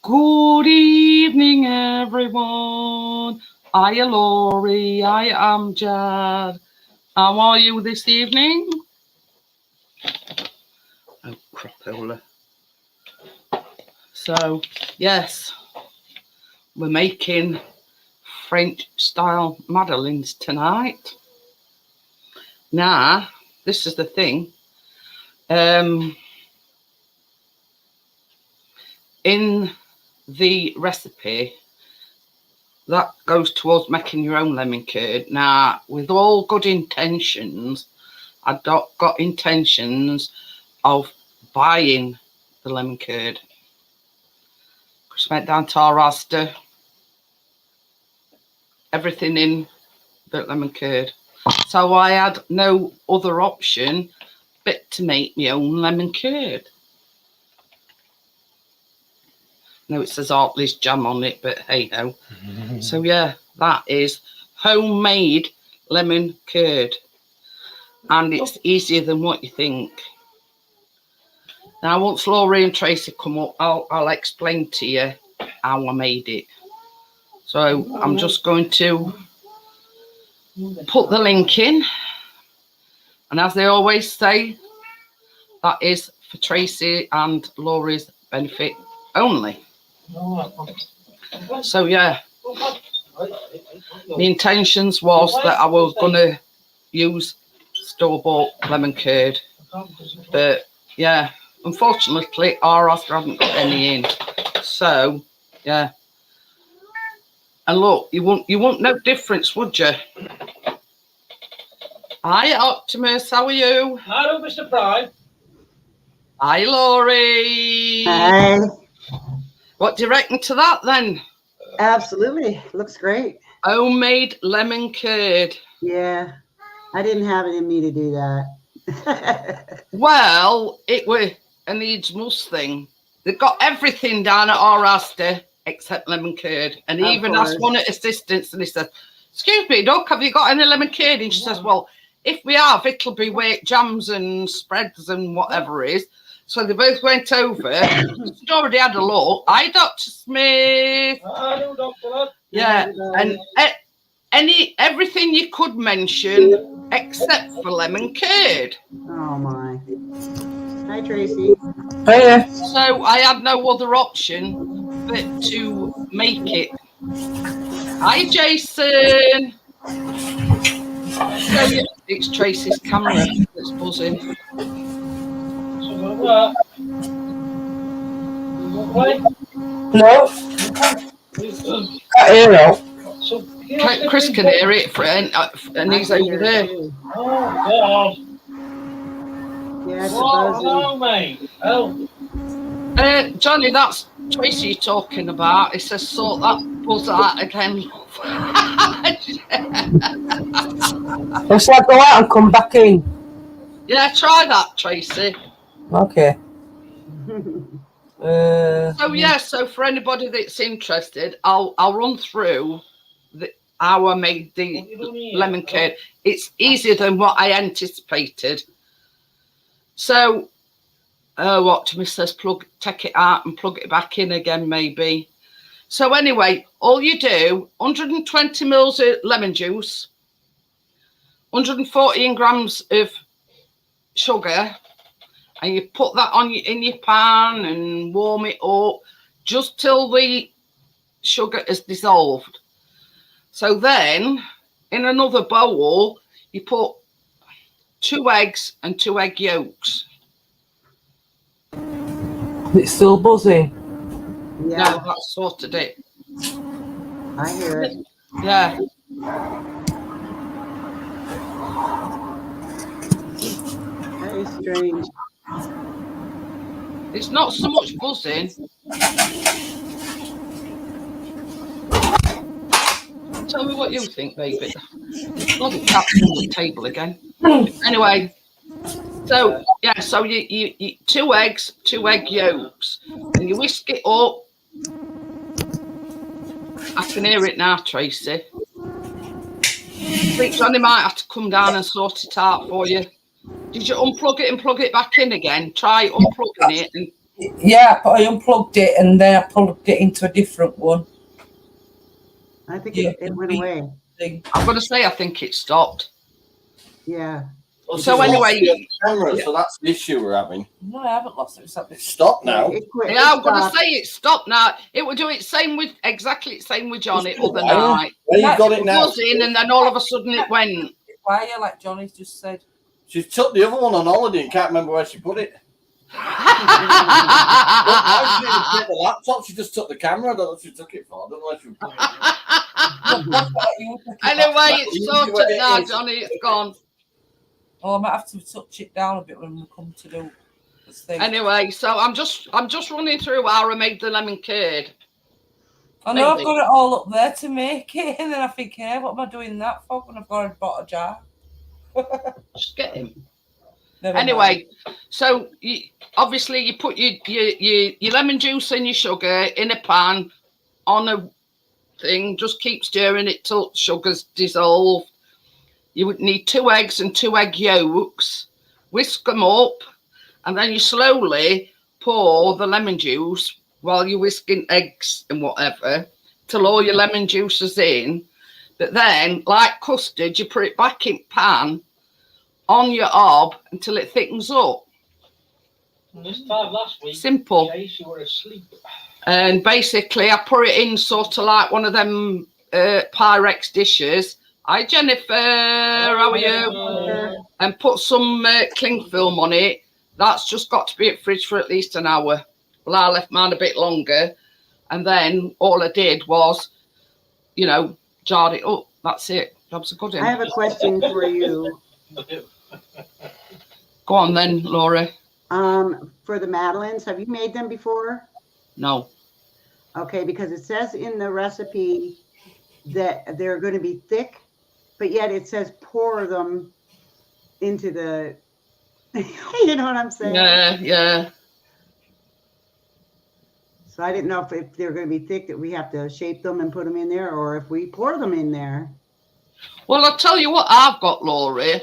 Good evening, everyone. Hiya, Laurie. I am Jad. How are you this evening? Oh, crapola. So, yes, we're making French-style Madeleines tonight. Now, this is the thing. In the recipe, that goes towards making your own lemon curd. Now, with all good intentions, I've got intentions of buying the lemon curd. Just went down to our Asda, everything in the lemon curd. So I had no other option but to make my own lemon curd. No, it says Hartley's jam on it, but hey ho. So yeah, that is homemade lemon curd. And it's easier than what you think. Now, once Laurie and Tracy come up, I'll explain to you how I made it. So I'm just going to put the link in. And as they always say, that is for Tracy and Laurie's benefit only. So yeah, the intentions was that I was going to use store-bought lemon curd. But yeah, unfortunately, our Asda haven't got any in. So yeah. And look, you won't know difference, would you? Hi, Optimus. How are you? Hello, Mr. Prime. Hi, Laurie. Hi. What do you reckon to that then? Absolutely. Looks great. Homemade lemon curd. Yeah. I didn't have it in me to do that. Well, it were a needs must thing. They've got everything down at our Asda except lemon curd. And he even asked one at assistants and he said, "Excuse me, Doc, have you got any lemon curd?" And she says, "Well, if we have, it'll be with jams and spreads and whatever it is." So they both went over. She'd already had a look. Hi, Dr. Smith. Hello, Doctor. Yeah, and everything you could mention except for lemon curd. Oh my. Hi, Tracy. Hiya. So I had no other option but to make it. Hi, Jason. So yeah, it's Tracy's camera that's buzzing. No. Can't hear now. Chris can hear it, and he's over there. Oh, God. Yeah, it's Hello, mate. Oh. Johnny, that's Tracy talking about. He says, "Sort that buzz out again." Shall I go out and come back in? Yeah, try that, Tracy. Okay. So for anybody that's interested, I'll run through how I made the lemon curd. It's easier than what I anticipated. So, what Timmy says, take it out and plug it back in again, maybe. So anyway, all you do, 120 mils of lemon juice, 114 grams of sugar, and you put that in your pan and warm it up just till the sugar is dissolved. So then, in another bowl, you put 2 eggs and 2 egg yolks. It's still buzzing. Yeah. No, that's sorted it. I hear it. Yeah. Very strange. It's not so much buzzing. Tell me what you think, baby. Bloody cat's on the table again. Anyway, so yeah, so you 2 eggs, 2 egg yolks, and you whisk it up. I can hear it now, Tracy. I think Johnny might have to come down and sort it out for you. Did you unplug it and plug it back in again? Try unplugging it and Yeah, but I unplugged it and then I plugged it into a different one. I think Yeah, it went away. I'm going to say I think it stopped. Yeah. So anyway, the camera, so that's the issue we're having. No, I haven't lost it. It's Stop now. It quit. yeah, I'm It going to stopped. say it stopped now. It would do it same with exactly the same with Johnny other Where night. you got it It now? was in, and then all of a sudden it went. why you like Johnny's just said. She took the other one on holiday and can't remember where she put it. Well, she didn't take the laptop, she just took the camera. I don't know what she took it for. I don't know where she put it. Anyway, it's Easy sorted way it now, is. Johnny. It's gone. Oh, I might have to touch it down a bit when we come to do this thing. Anyway, so I'm just running through how I made the lemon curd. I know I've got it all up there to make it, and then I think, hey, what am I doing that for when I've got a jar? Just get him. Never Anyway, so obviously you put your lemon juice and your sugar in a pan on a thing. Just keep stirring it till sugar's dissolved. You would need 2 eggs and 2 egg yolks. Whisk them up, and then you slowly pour the lemon juice while you're whisking eggs and whatever till all your lemon juice is in. But then, like custard, you put it back in pan on your hob until it thickens up. This time last week, Simple. Tracy were asleep. And basically, I put it in sort of like one of them Pyrex dishes. Hi, Jennifer. How are you? And put some cling film on it. That's just got to be at fridge for at least an hour. Well, I left mine a bit longer. And then all I did was, jarred it up. That's it. Job's a good one. I have a question for you. Go on then, Laura. For the Madeleines, have you made them before? No. Okay, because it says in the recipe that they're going to be thick, but yet it says pour them into the, you know what I'm saying? Yeah. So I didn't know if they're going to be thick that we have to shape them and put them in there, or if we pour them in there. Well, I'll tell you what I've got, Laura.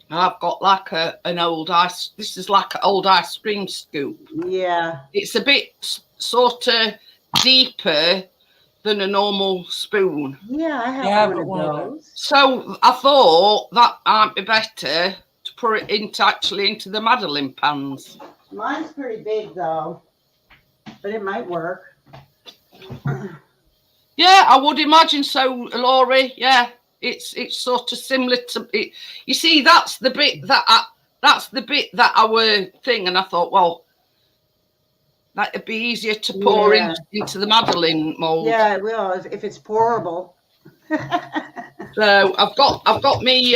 I've got like an old ice. This is like an old ice cream scoop. Yeah. It's a bit sort of deeper than a normal spoon. Yeah, I have one of those. So I thought that might be better to put it into the Madeleine pans. Mine's pretty big though, but it might work. Yeah, I would imagine so, Laurie. Yeah, it's sort of similar to it. You see, that's the bit that our thing, and I thought, well, that'd be easier to pour into the Madeleine mold. Yeah, it will if it's pourable. So I've got me.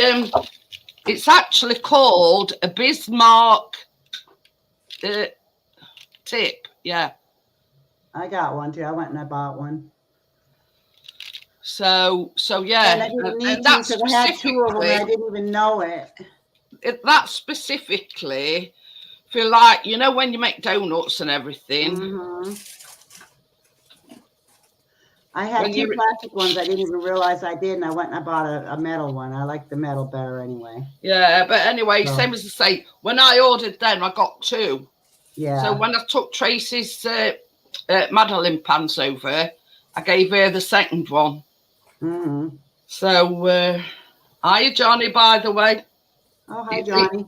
It's actually called a Bismarck tip. Yeah. I got one too. I went and I bought one. So yeah, and I didn't need and to that's because I had 2 of them and I didn't even know it. That specifically for like, when you make donuts and everything. Mm-hmm. I had 2 plastic ones. I didn't even realize I did, and I went and I bought a metal one. I like the metal better anyway. Yeah, but anyway, same as I say, when I ordered them, I got 2. Yeah. So when I took Tracy's Madeleine pans over, I gave her the second one. Mm-hmm. So, hi, Johnny, by the way. Oh, hi, Johnny.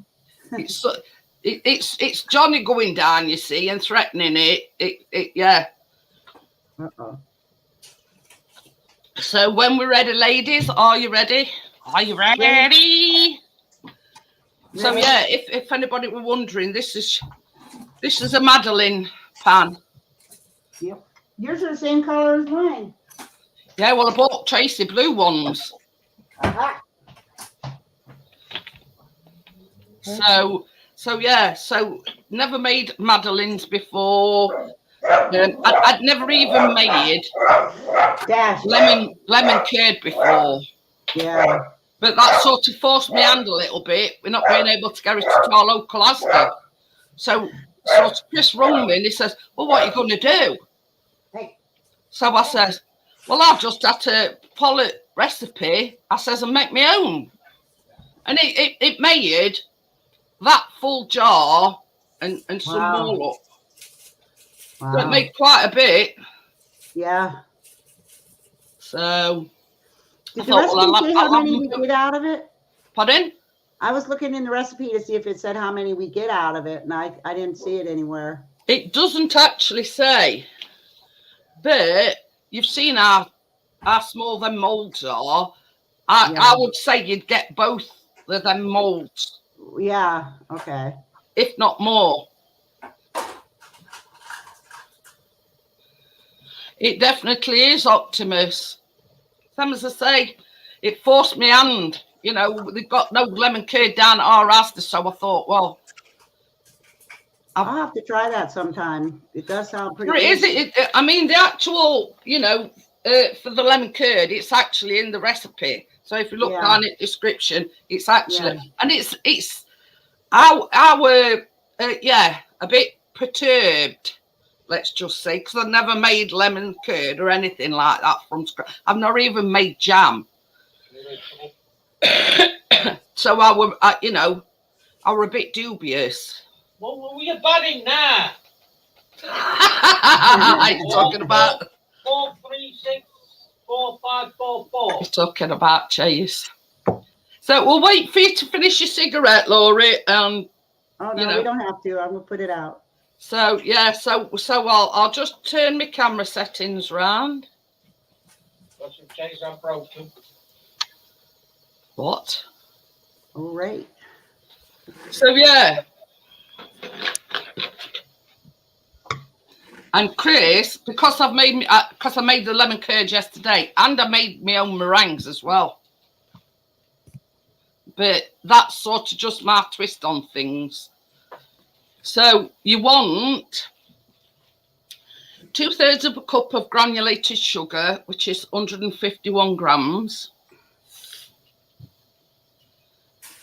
It's Johnny going down, you see, and threatening it. Yeah. Uh-oh. So when we're ready, ladies, are you ready? Are you ready? So yeah, if anybody were wondering, this is a Madeleine pan. Yep. Yours are the same color as mine. Yeah, well, I bought Tracy blue ones. Aha. So never made Madeleines before. I'd never even made lemon curd before. Yeah. But that sort of forced my hand a little bit. We're not being able to get it to our local Asda. So Chris rung me and he says, well, what are you going to do? Hey. So I says, well, I've just had to follow recipe. I says, and make my own. And it made that full jar and some Wow. more up. Wow. That made quite a bit. Yeah. So Did the recipe say how many we them. get out of it? Pardon? I was looking in the recipe to see if it said how many we get out of it, and I didn't see it anywhere. It doesn't actually say, but you've seen how small them molds are. I would say you'd get both of them molds. Yeah. Okay. If not more. It definitely is Optimus. Same as I say, it forced me hand. You know, they've got no lemon curd down at our Asda, so I thought, well, I'll have to try that sometime. It does sound pretty good. I mean, the actual, you know, for the lemon curd, it's actually in the recipe. So if you look down at description, it's actually, and it's our a bit perturbed, let's just say, because I've never made lemon curd or anything like that from scratch. I've not even made jam. So I were a bit dubious. What were you batting now? You're talking about 4, 3, 6, 4, 5, 4, 4. You're talking about Chase. So we'll wait for you to finish your cigarette, Laurie. Oh no, we don't have to. I'm gonna put it out. So yeah, so I'll just turn my camera settings round. Got some Chase unbroken. What? All right. So yeah. And Chris, because I made the lemon curd yesterday, and I made my own meringues as well. But that's sort of just my twist on things. So you want 2/3 of a cup of granulated sugar, which is 151 grams,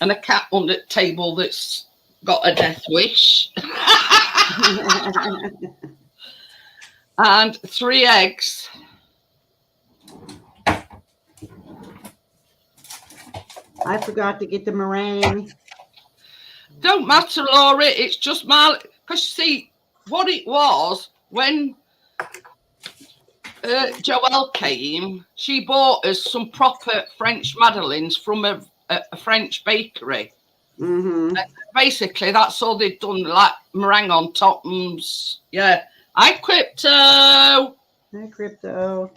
and a cat under the table that's got a death wish. And 3 eggs. I forgot to get the meringue. Don't matter, Laura. It's just my, because see what it was when Joelle came. She bought us some proper French Madeleines from a French bakery. Mm-hmm. Basically, that's all they'd done, like meringue on top. Yeah. Hi, Crypto. Hi, Crypto.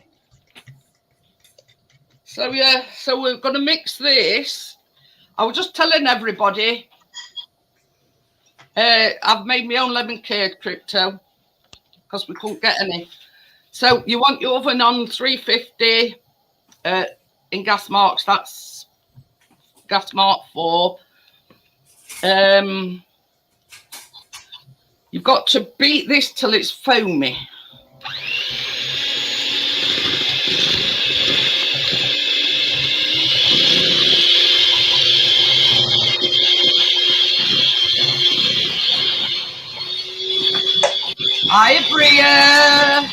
So, yeah, so we're going to mix this. I was just telling everybody, I've made my own lemon curd, Crypto, because we couldn't get any. So you want your oven on 350 in gas marks. That's gas mark 4. You've got to beat this till it's foamy. Hi, Bria.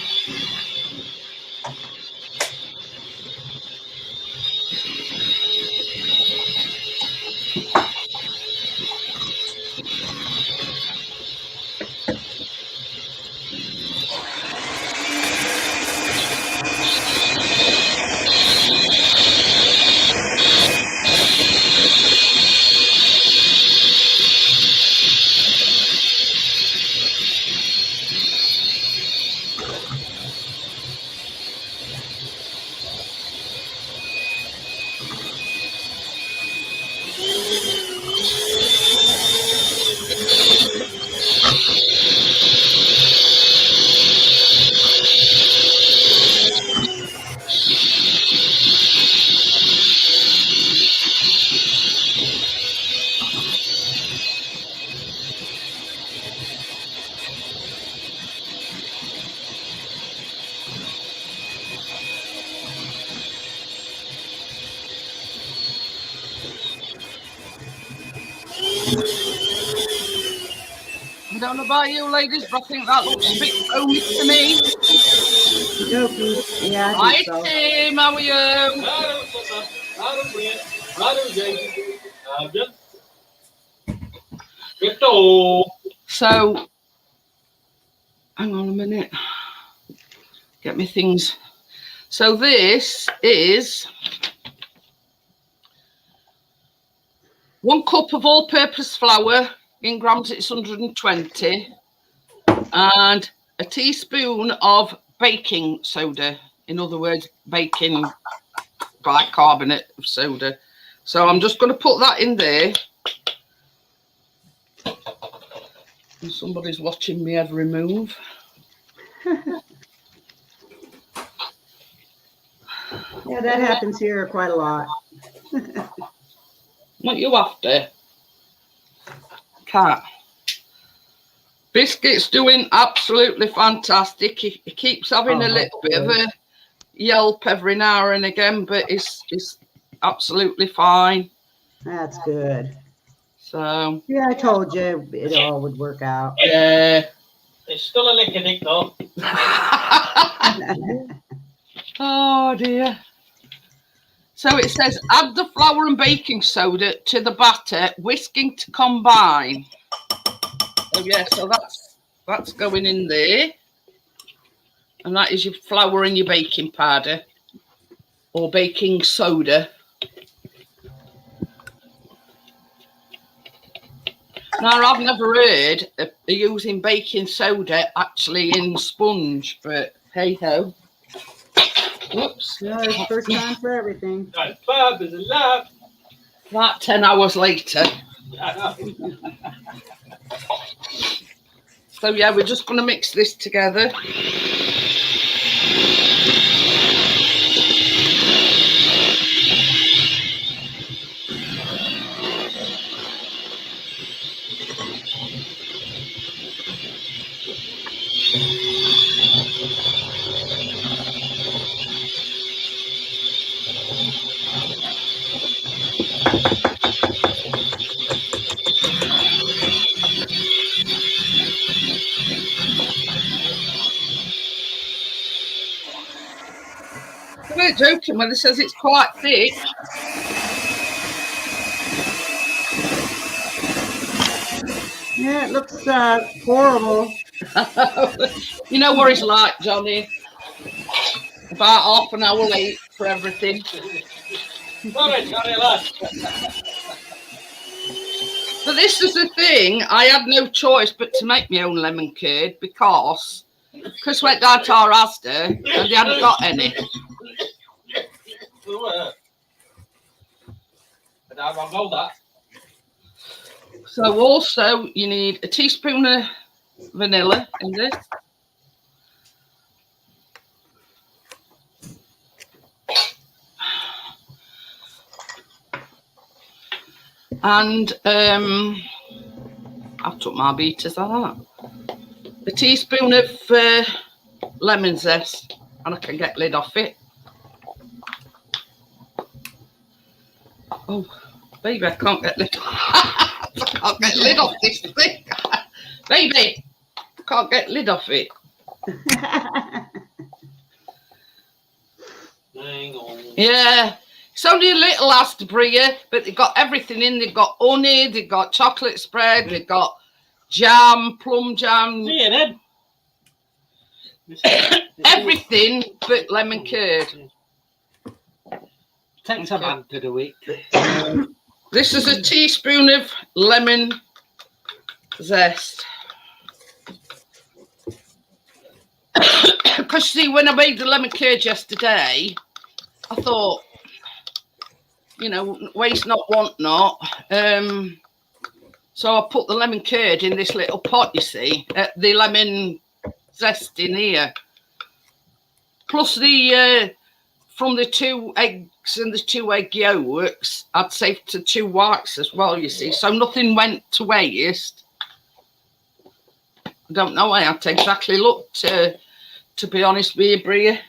I don't know about you ladies, but I think that looks a bit foamy to me. Yeah, Hi, Tim, how are you? So, hang on a minute. Get me things. So this is 1 cup of all-purpose flour. In grams, it's 120. And a teaspoon of baking soda. In other words, baking bicarbonate of soda. So I'm just going to put that in there. And somebody's watching me every move. Yeah, that happens here quite a lot. What you after? Cat. Biscuit's doing absolutely fantastic. He keeps having a little bit of a yelp every now and again, but it's absolutely fine. That's good. So Yeah, I told you it all would work out. yeah. It's still a licking it though. Oh dear. So it says add the flour and baking soda to the batter, whisking to combine. Oh yeah, so that's going in there. And that is your flour and your baking powder or baking soda. Now, I've never heard of using baking soda actually in sponge, but hey ho. Whoops. No, it's first time for everything. Right, Bob is alive. About 10 hours later. So yeah, we're just going to mix this together. I'm not joking when it says it's quite thick. Yeah, it looks horrible. You know what it's like, Johnny. About half an hour late for everything. Sorry, Johnny, lad. But this is the thing, I had no choice but to make my own lemon curd because Chris went down to our Asda and they hadn't got any. I know that. So also you need a teaspoon of vanilla in this. And I took my beaters like that. A teaspoon of lemon zest, and I can get lid off it. Oh, baby, I can't get lid. I can't get lid off this thing, baby. I can't get lid off it. Hang on. Yeah. It's only a little Asda, but they've got everything in. They've got honey, they've got chocolate spread, they've got jam, plum jam. See you then. Everything but lemon curd. Takes a man to do it. This is a teaspoon of lemon zest. Because see, when I made the lemon curd yesterday, I thought, you know, waste not, want not. So I put the lemon curd in this little pot, you see, the lemon zest in here. Plus the, from the 2 eggs and the 2 egg yolks, I'd saved the 2 whites as well, you see. So nothing went to waste. I don't know how it exactly looked, to be honest with you, Bria.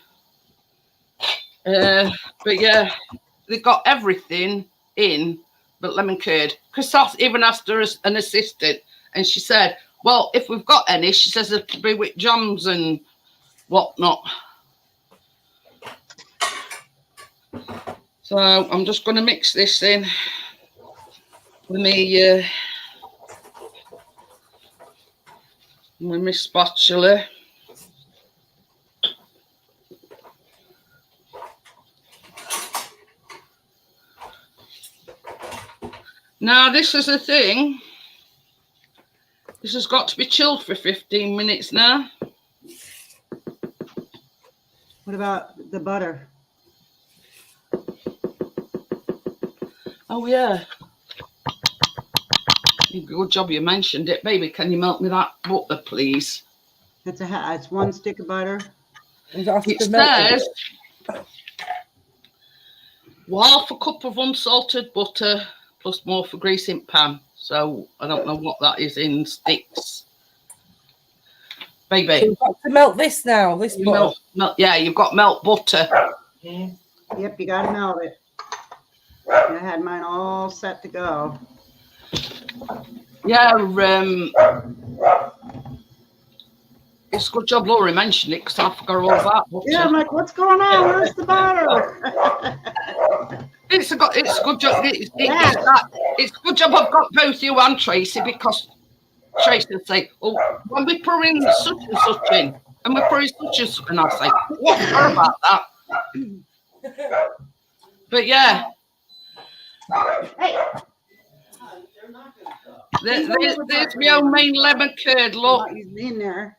But yeah. They got everything in but lemon curd. Chris even asked her as an assistant, and she said, well, if we've got any, she says it could be with jams and whatnot. So I'm just going to mix this in with me with my spatula. Now this is the thing. This has got to be chilled for 15 minutes now. What about the butter? Oh yeah. Good job you mentioned it, baby. Can you melt me that butter, please? It's 1 stick of butter. It says 1/2 a cup of unsalted butter plus more for greasing pan. So I don't know what that is in sticks. Baby. So you've got to melt this now, this butter. Yeah, you've got melt butter. Yep, you got to melt it. I had mine all set to go. Yeah, it's a good job Laura mentioned it because I forgot all about butter. Yeah, I'm like, what's going on? Where's the butter? It's a good job. It's a good job I've got both you and Tracy, because Tracy will say, "Oh, when we pour in such and such in, and we pour in such and such," and I'll say, "What? Sorry about that." But yeah. Hey. There's my own main lemon curd. Look, He's in there.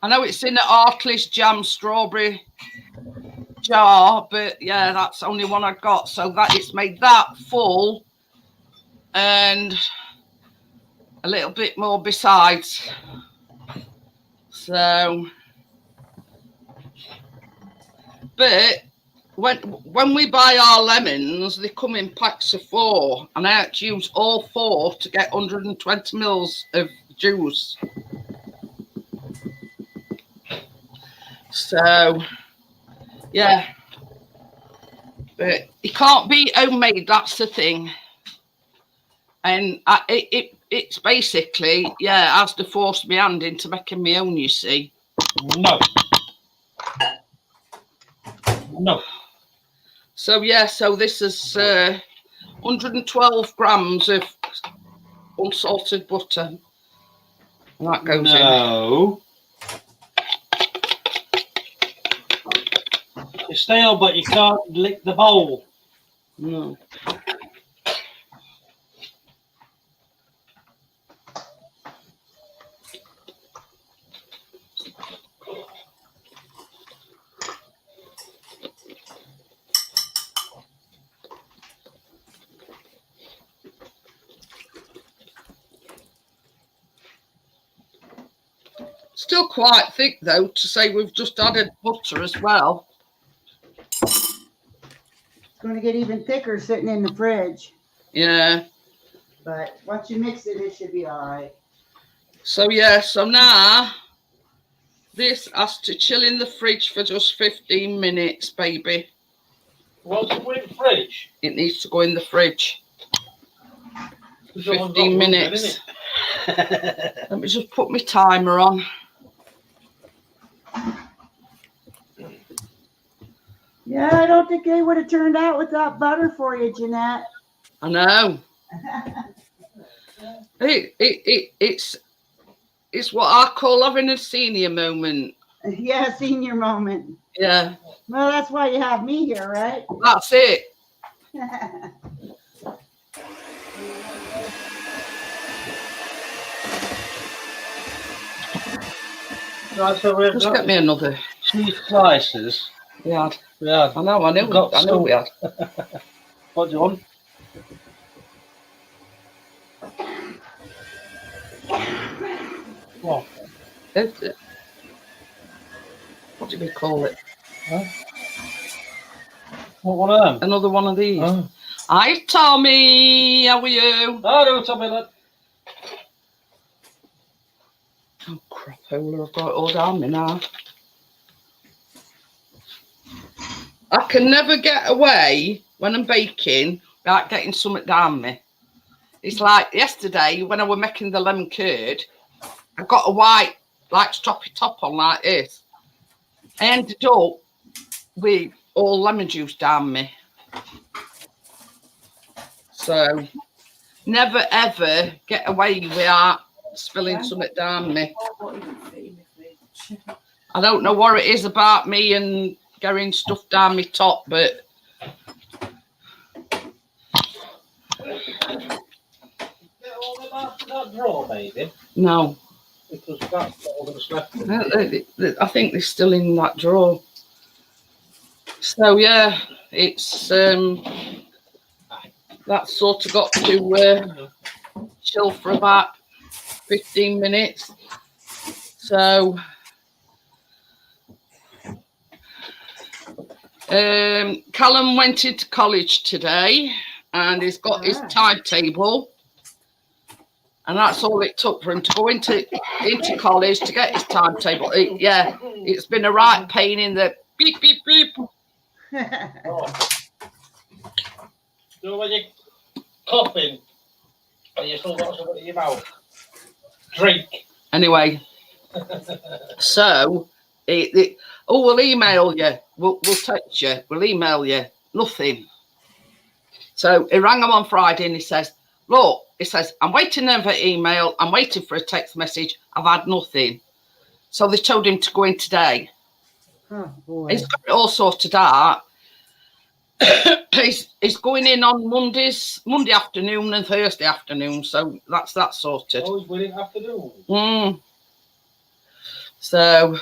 I know it's in the Artley's jam strawberry jar, but yeah, that's the only one I got. So that it's made that full, and a little bit more besides. So, but when we buy our lemons, they come in packs of 4, and I had to use all 4 to get 120 mils of juice. So, yeah, but it can't be homemade. That's the thing, and it's basically, yeah, has to force my hand into making my own. You see? No. So yeah, so this is 112 grams of unsalted butter, and that goes in. It's stale, but you can't lick the bowl. No. Still quite thick though, to say we've just added butter as well. It's going to get even thicker sitting in the fridge. Yeah. But once you mix it, it should be all right. So yeah, so now this has to chill in the fridge for just 15 minutes, baby. What's it in the fridge? It needs to go in the fridge. 15 minutes. Let me just put my timer on. Yeah, I don't think they would have turned out without butter for you, Jeanette. I know. It's what I call having a senior moment. Yeah, senior moment. Yeah. Well, that's why you have me here, right? That's it. Right, so we've Just got get me another. 2 slices. Yeah. Yeah. I know we had. What do you want? What? What do we call it? Huh? What one of them? Another one of these. Oh. Hi, Tommy. How are you? Oh, don't tell me that. Oh, crapola. I've got it all down me now. I can never get away when I'm baking without getting something down me. It's like yesterday when I was making the lemon curd, I got a white, like, stroppy top on like this. I ended up with all lemon juice down me. So never ever get away without spilling something down me. What is it in my fridge? I don't know what it is about me and getting stuff down my top, but Get all them out of that drawer, baby. no. Because that's all that's left. I think they're still in that drawer. So yeah, it's that's sort of got to chill for about 15 minutes. So Callum went into college today and he's got his timetable. And that's all it took for him to go into college to get his timetable. It's been a right pain in the beep, beep, beep. So when you're coughing and you still got something in your mouth, drink. Anyway, so we'll email you. We'll text you. We'll email you. Nothing. So he rang him on Friday and he says, look, he says, I'm waiting for email. I'm waiting for a text message. I've had nothing. So they told him to go in today. Oh, boy. He's got it all sorted out. he's going in on Monday afternoon and Thursday afternoon. So that's that sorted. Always winning afternoon. So,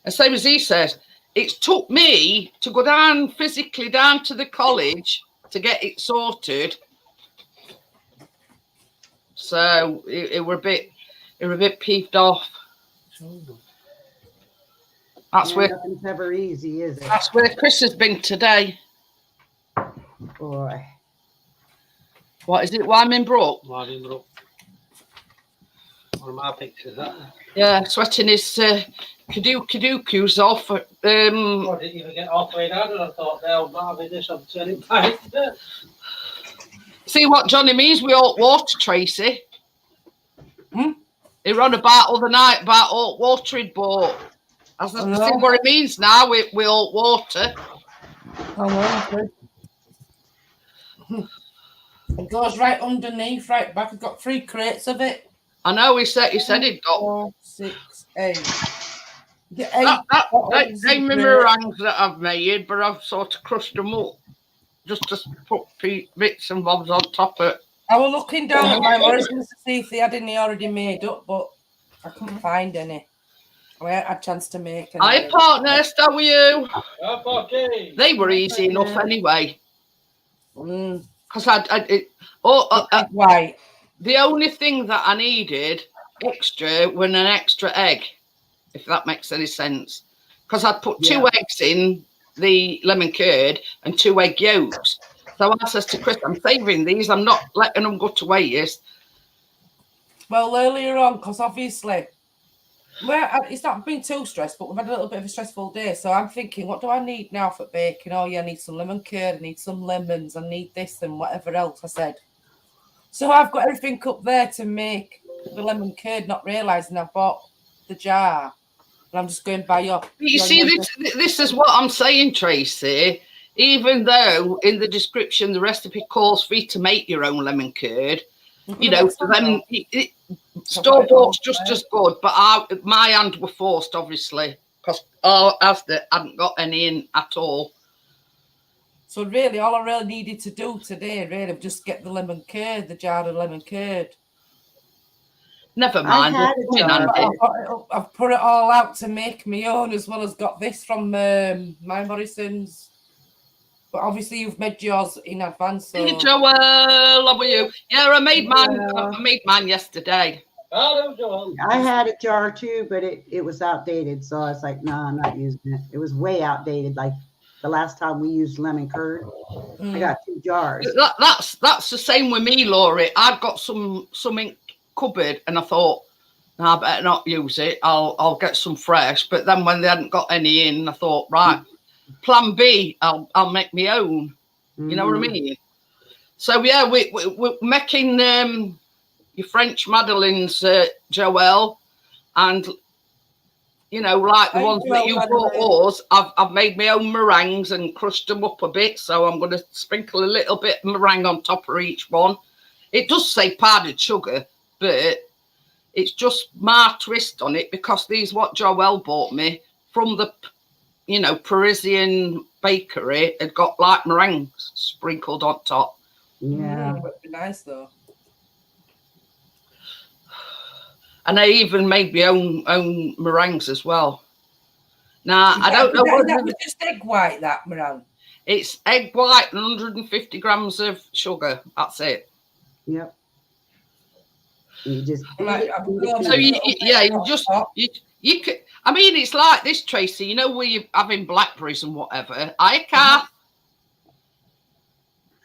and same as he said, it took me to go physically down to the college to get it sorted. So it were a bit peeved off. That's where nothing's ever easy, is it? That's where Chris has been today. Boy. What is it? Wyman Brook? Wyman Brook. One of my pictures, that. Yeah, sweating his kadookos off. I didn't even get halfway down and I thought, now I'm not having this, I'm turning back. See what Johnny means? We all water, Tracy. He ran about other night about all watering, but I see what it means now. We all water. It goes right underneath, right back. I've got 3 crates of it. I know. He said he'd got 4, 6, 8. Same meringues that I've made, but I've sort of crushed them up just to put bits and bobs on top of it. I was looking down at my Morrisons to see if they had any already made up, but I couldn't find any. I hadn't had a chance to make any. Hi, partners. How are you? Okay. They were easy enough anyway. Because Right. The only thing that I needed extra was an extra egg, if that makes any sense. Because I'd put 2 eggs in the lemon curd and 2 egg yolks. So I says to Chris, I'm saving these. I'm not letting them go to waste. Well, earlier on, because obviously, it's not been too stressed, but we've had a little bit of a stressful day. So I'm thinking, what do I need now for baking? Oh, yeah, I need some lemon curd. I need some lemons. I need this and whatever else I said. So I've got everything up there to make the lemon curd, not realising I bought the jar. And I'm just going by your... You see, this is what I'm saying, Tracy. Even though in the description the recipe calls for you to make your own lemon curd, you know, then store bought's just as good. But my hand were forced, obviously, because Asda hadn't got any in at all. So really, all I really needed to do today, really, was just get the lemon curd, the jar of lemon curd. Never mind. I've put it all out to make my own, as well as got this from my Morrisons. But obviously, you've made yours in advance. So. Hey, Joel, how are you? Yeah, I made mine. I made mine yesterday. Hello, Joel. I had a jar too, but it was outdated. So I was like, no, I'm not using it. It was way outdated. Like the last time we used lemon curd, I got 2 jars. That's the same with me, Laurie. I've got something cupboard, and I thought, no, I better not use it. I'll get some fresh. But then when they hadn't got any in, I thought, right, plan B, I'll make my own. You know what I mean? So yeah, we're making your French Madeleines, Joelle, and you know, like the ones that you bought us, I've made my own meringues and crushed them up a bit. So I'm going to sprinkle a little bit of meringue on top of each one. It does say powdered sugar, but It's just my twist on it because these what Joelle bought me from the, Parisian bakery had got like meringues sprinkled on top. Yeah. Would be nice though. And I even made my own meringues as well. Now, I don't know Is whether that just egg white, that meringue? it's egg white and 150 grams of sugar. That's it. Yep. You just Like, So you could. I mean, it's like this, Tracy. You know where you're having blackberries and whatever. I can't.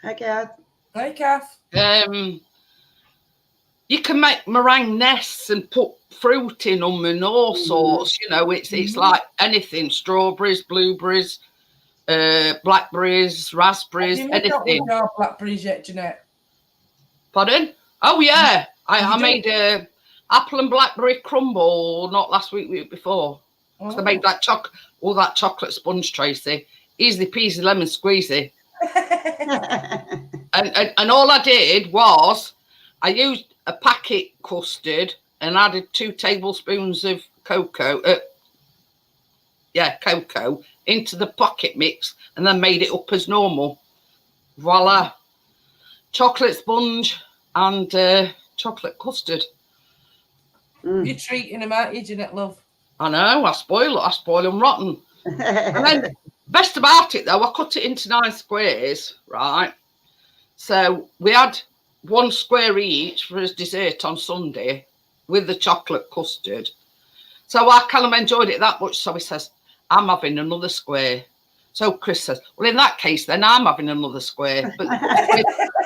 Hi, Kath. Hey, Kath. You can make meringue nests and put fruit in them and all sorts. It's like anything: strawberries, blueberries, blackberries, raspberries, Have you made anything. your blackberries yet, Jeanette? Pardon? Oh yeah, I made a apple and blackberry crumble not last week, week before. I made that chocolate sponge, Tracy. Easy peasy lemon squeezy. and all I did was I used a packet custard and added 2 tablespoons of cocoa into the pocket mix and then made it up as normal. Voila. Chocolate sponge and chocolate custard. You're treating them, aren't you, Jeanette, love? I know, I spoil them rotten. And then best about it though, I cut it into 9 squares, right? So we had 1 square each for his dessert on Sunday with the chocolate custard. So I kind of enjoyed it that much. So he says, I'm having another square. So Chris says, well, in that case, then I'm having another square. But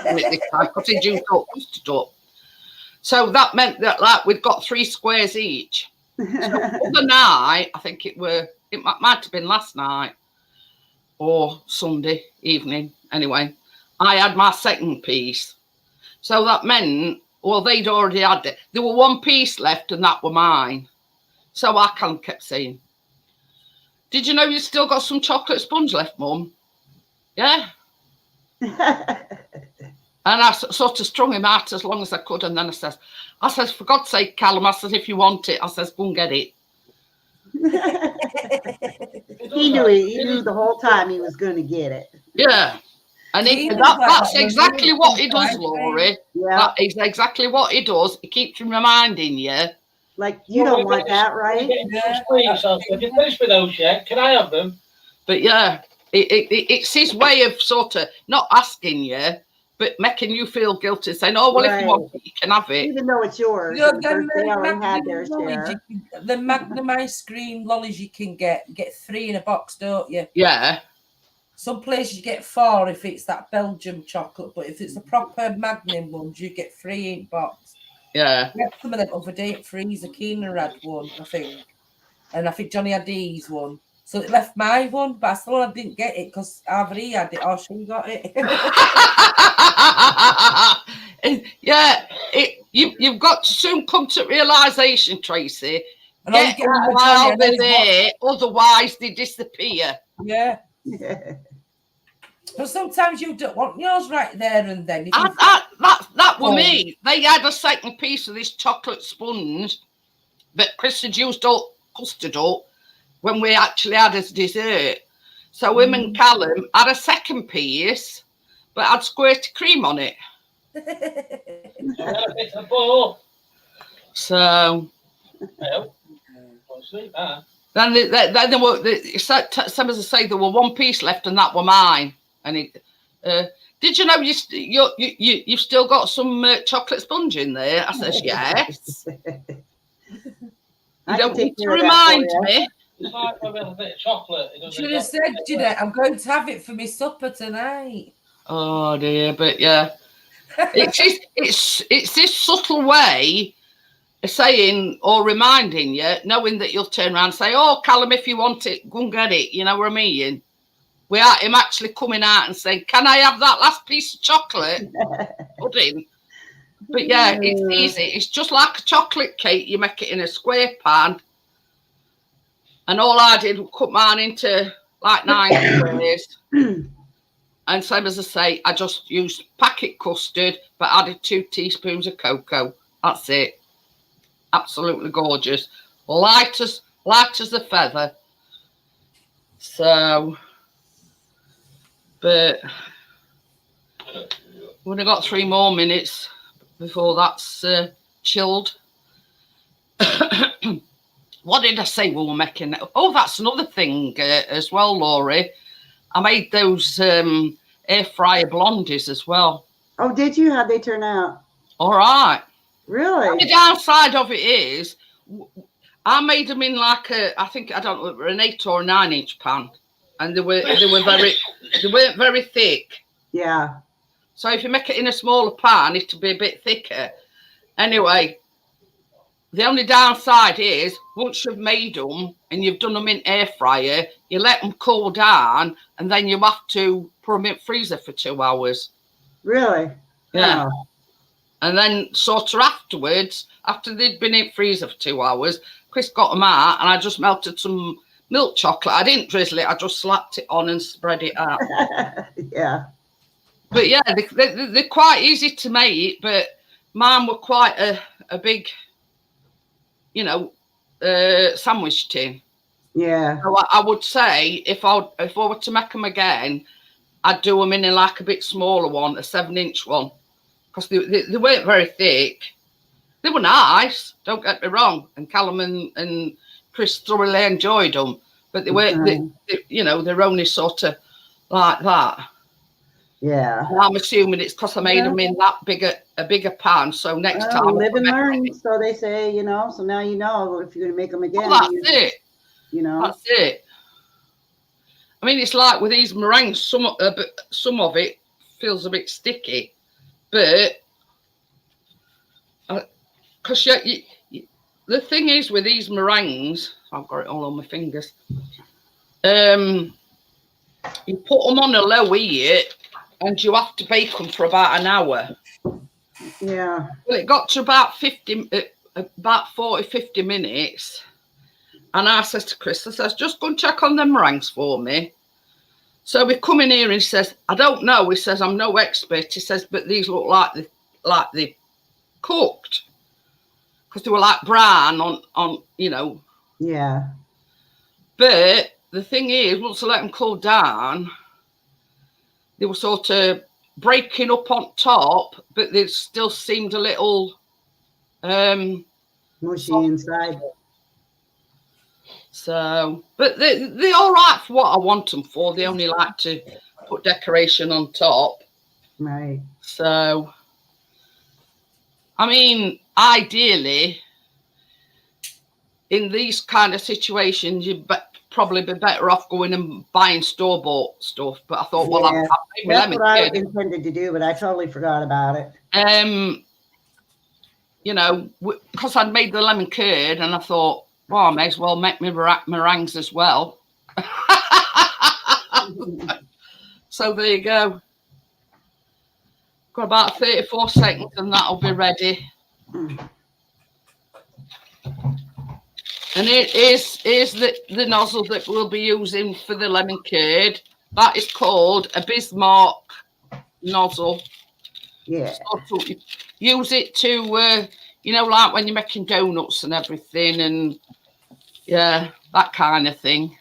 because he juiced up custard up. So that meant that like we'd got 3 squares each. So the night, I think it might have been last night or Sunday evening. Anyway, I had my second piece. So that meant, well, they'd already had it. There were 1 piece left and that were mine. So I kind of kept saying, did you know you still got some chocolate sponge left, Mum? Yeah. And I sort of strung him out as long as I could. And then I says, for God's sake, Callum, I says, if you want it, I says, go and get it. He knew the whole time he was going to get it. Yeah. And that's exactly what he does, Laurie. Yeah. That is exactly what he does. He keeps reminding you. Like, you don't want that, right? Have you finished with those yet? Can I have them? But yeah, it's his way of sort of not asking you, but making you feel guilty, saying, oh, well, if you want it, you can have it. Even though it's yours. You know, They already had their share. The Magnum ice cream lollies you can get 3 in a box, don't you? Yeah. Some places you get 4 if it's that Belgium chocolate, but if it's the proper Magnum ones, you get 3 in box. Yeah. We had some of them other day at Freezer. Keener had one, I think. And I think Johnny had his one. So it left my one, but I still didn't get it because either he had it or she got it. Yeah, you've got to soon come to realisation, Tracy. And Get them while they're there, otherwise they disappear. Yeah. But sometimes you don't want yours right there and then. That were me. They had a second piece of this chocolate sponge that Chris had used up custard up when we actually had as dessert. So him and Callum had a second piece, but had squirty cream on it. So then there were some as I say there were 1 piece left and that were mine. And did you know you've still got some chocolate sponge in there? I says yes. You don't need to remind me. It's like a little bit of chocolate. Should have said, Jeanette, I'm going to have it for my supper tonight. Oh dear, but yeah, it's this subtle way of saying or reminding you, knowing that you'll turn around and say, "Oh, Callum, if you want it, go and get it." You know what I mean? Without him actually coming out and saying, "Can I have that last piece of chocolate pudding?" But yeah, it's easy. It's just like a chocolate cake. You make it in a square pan. And all I did was cut mine into like 9 squares. And same as I say, I just used packet custard, but added 2 teaspoons of cocoa. That's it. absolutely gorgeous. Light as a feather. So, but we've only got 3 more minutes before that's chilled. What did I say we were making? Oh, that's another thing as well, Laurie. I made those air fryer blondies as well. Oh, did you? How'd they turn out? All right. Really? The downside of it is, I made them in like I don't know, an 8 or a 9-inch pan, and they weren't very thick. Yeah. So if you make it in a smaller pan, it'll be a bit thicker. Anyway, the only downside is once you've made them and you've done them in air fryer, you let them cool down, and then you have to put them in freezer for 2 hours. Really? Yeah. Oh. And then sort of afterwards, after they'd been in freezer for 2 hours, Chris got them out, and I just melted some milk chocolate. I didn't drizzle it. I just slapped it on and spread it out. Yeah. But yeah, they're quite easy to make, but mine were quite a big, you know, sandwich tin. Yeah. So I would say if I were to make them again, I'd do them in a, like a bit smaller one, a 7-inch one, because they weren't very thick. They were nice, don't get me wrong, and Callum and Chris thoroughly enjoyed them, but they weren't, you know, they're only sort of like that. Yeah. And I'm assuming it's because I made them in that bigger pan. So next time, live and learn. So they say, you know. So now you know if you're going to make them again. Well, that's it. You know. That's it. I mean, it's like with these meringues. Some of it feels a bit sticky, but because the thing is with these meringues, I've got it all on my fingers. You put them on a low heat, and you have to bake them for about an hour. Yeah. Well, it got to about 40, 50 minutes. And I says to Chris, I says, just go and check on them meringues for me. So we come in here and he says, I don't know. He says, I'm no expert. He says, but these look like they cooked. Because they were like brown on, you know. Yeah. But the thing is, once I let them cool down, they were sort of breaking up on top, but they still seemed a little mushy inside. So, but they're all right for what I want them for. They only like to put decoration on top. Right. So, I mean, ideally, in these kind of situations, you'd probably be better off going and buying store-bought stuff. But I thought, well, yeah. That's what I intended to do, but I totally forgot about it. You know, because I'd made the lemon curd, and I thought, well, I may as well make my meringues as well. So there you go. Got about 34 seconds, and that'll be ready. And it is the nozzle that we'll be using for the lemon curd. That is called a Bismarck nozzle. Yeah. So use it to, you know, like when you're making donuts and everything, and yeah, that kind of thing.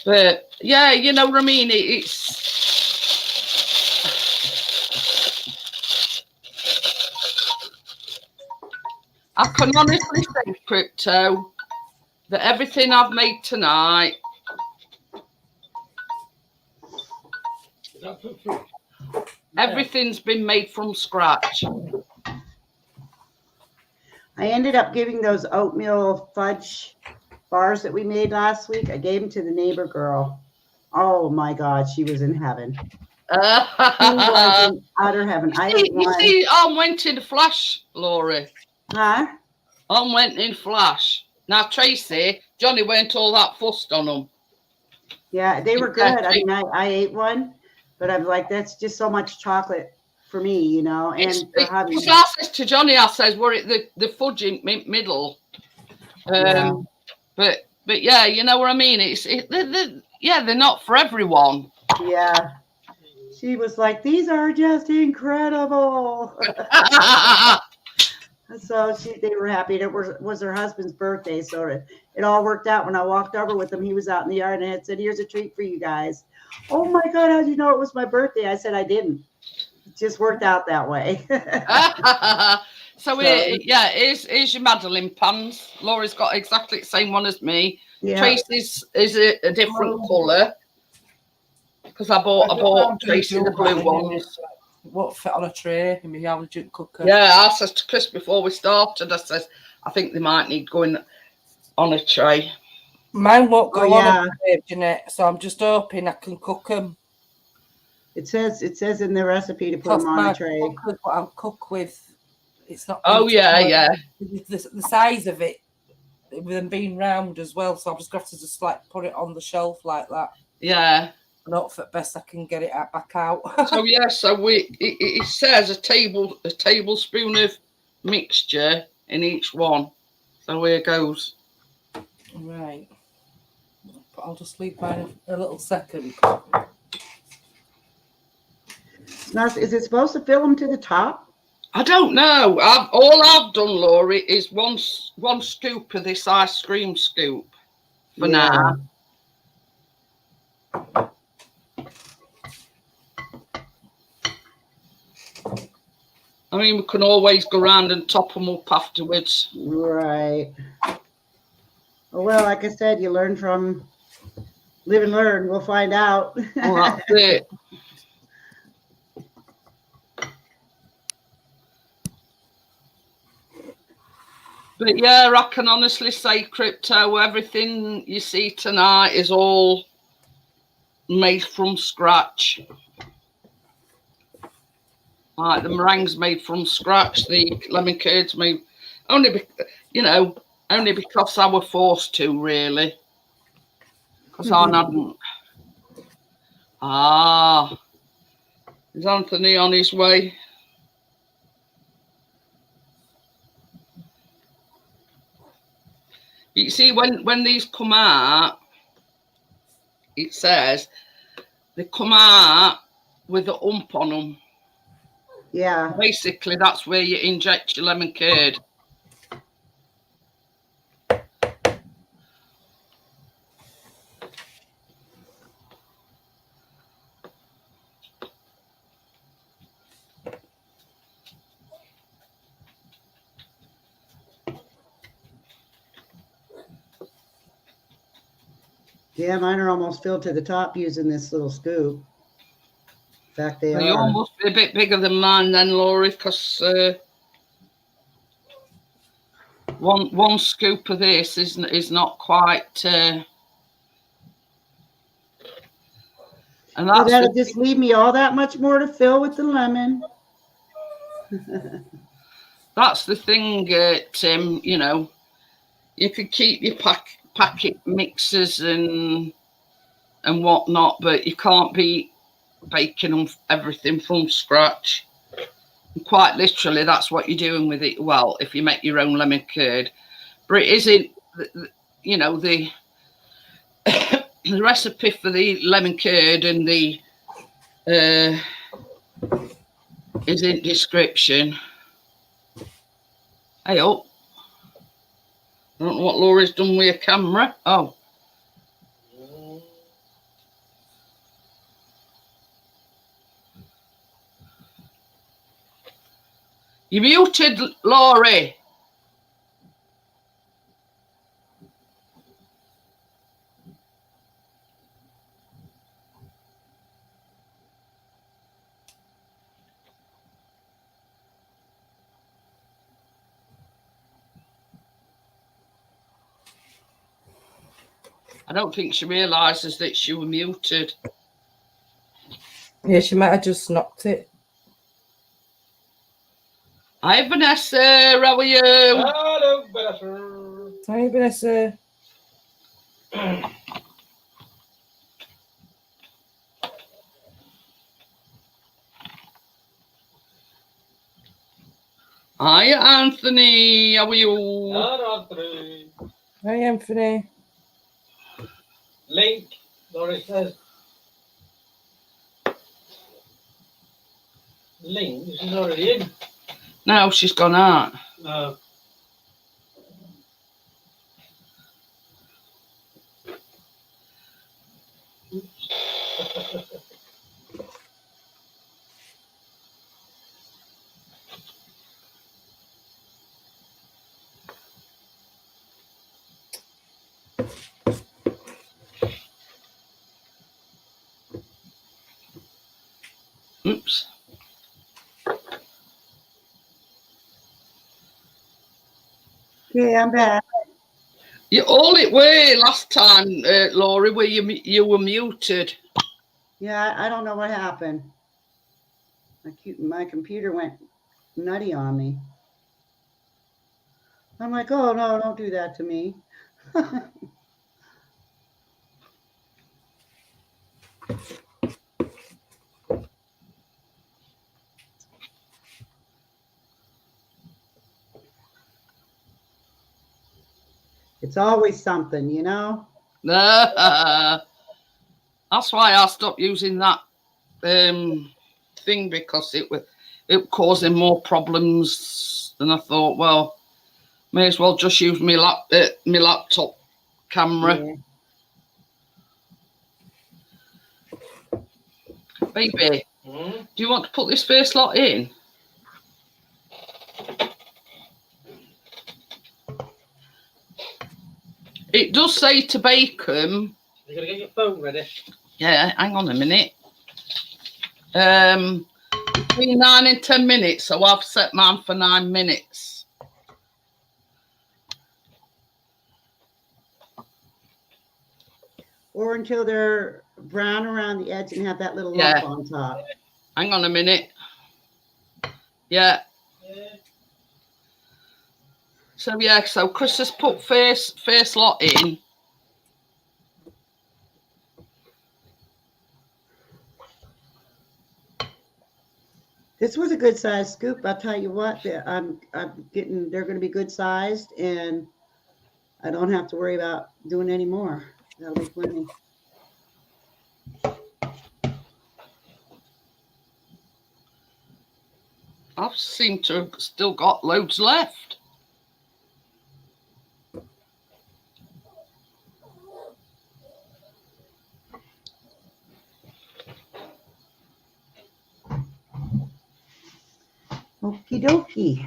But yeah, you know what I mean? It's I can honestly say, Crypto, that everything I've made tonight everything's been made from scratch. I ended up giving those oatmeal fudge bars that we made last week. I gave them to the neighbor girl. Oh my God, she was in heaven. She was in utter heaven. You see, I went in flash, Laurie. Huh? I went in flash. Now, Tracy, Johnny weren't all that fussed on them. Yeah, they were good. I mean, I ate one, but I'm like, that's just so much chocolate for me, you know. And because I says to Johnny, I says, we're at the fudge in middle. Yeah. But yeah, you know what I mean. They're not for everyone. Yeah. She was like, these are just incredible. So they were happy. It was her husband's birthday, so it all worked out. When I walked over with him, he was out in the yard and I had said, here's a treat for you guys. Oh my God, how'd you know it was my birthday? I said, I didn't. It just worked out that way. Here's your Madeleine pans. Laura's got exactly the same one as me. Yeah. Tracy's is a different colour because I bought Tracy the blue ones. What fit on a tray in my Algent cooker? Yeah, I said to Chris before we started, I said, I think they might need going on a tray. Mine won't go on a tray, Jeanette, so I'm just hoping I can cook them. It says in the recipe to put them on a tray. What I'll cook with, it's not. Oh yeah. The size of it, with them being round as well, so I'm just going to just like put it on the shelf like that. Yeah. And hope for best I can get it back out. So it says a tablespoon of mixture in each one. So here goes. Right. But I'll just leave mine a little second. Is it supposed to fill them to the top? I don't know. All I've done, Laurie, is one scoop of this ice cream scoop for now. I mean, we can always go around and top them up afterwards. Right. Well, like I said, you learn from live and learn. We'll find out. Well, that's it. But yeah, I can honestly say, Crypto, everything you see tonight is all made from scratch. Like the meringue's made from scratch, the lemon curds made only because I were forced to, really. Because I hadn't. Is Anthony on his way? You see, when these come out, it says they come out with a ump on them. Yeah. Basically, that's where you inject your lemon curd. Yeah, mine are almost filled to the top using this little scoop. In fact, they are. You almost be a bit bigger than mine then, Laurie, because one scoop of this is not quite. And that's that'll just leave me all that much more to fill with the lemon. That's the thing, Tim. You know, you could keep your packet mixers and whatnot, but you can't be baking everything from scratch. And quite literally, that's what you're doing with it. Well, if you make your own lemon curd, but it isn't. You know, the the recipe for the lemon curd and the is in description. Hey up. I don't know what Laura's done with her camera. Oh. You muted, Laurie. I don't think she realises that she was muted. Yeah, she might have just knocked it. Hi, Vanessa. How are you? Hello, Vanessa. Hi, Vanessa. Hi, Anthony. How are you? Hello, Anthony. Hi, Anthony. Link, Laurie says. Ling, she's already in. No, she's gone out. No. Oops. Okay, I'm back. You all it were last time, Laurie, where you were muted. Yeah, I don't know what happened. My computer went nutty on me. I'm like, oh no, don't do that to me. It's always something, you know? That's why I stopped using that thing, because it was causing more problems. And I thought, well, may as well just use my laptop camera. Yeah. Baby, Hmm? do you want to put this first lot in? It does say to bake them. You gotta get your phone ready. Yeah, hang on a minute. Between 9 and 10 minutes, so I've set mine for 9 minutes. Or until they're brown around the edge and have that little lump Yeah. on top. Hang on a minute. Yeah. So yeah, so Chris has put first lot in. This was a good sized scoop. I'll tell you what, I'm getting, they're going to be good sized, and I don't have to worry about doing any more. That'll be plenty. I've seemed to have still got loads left. Okie dokie.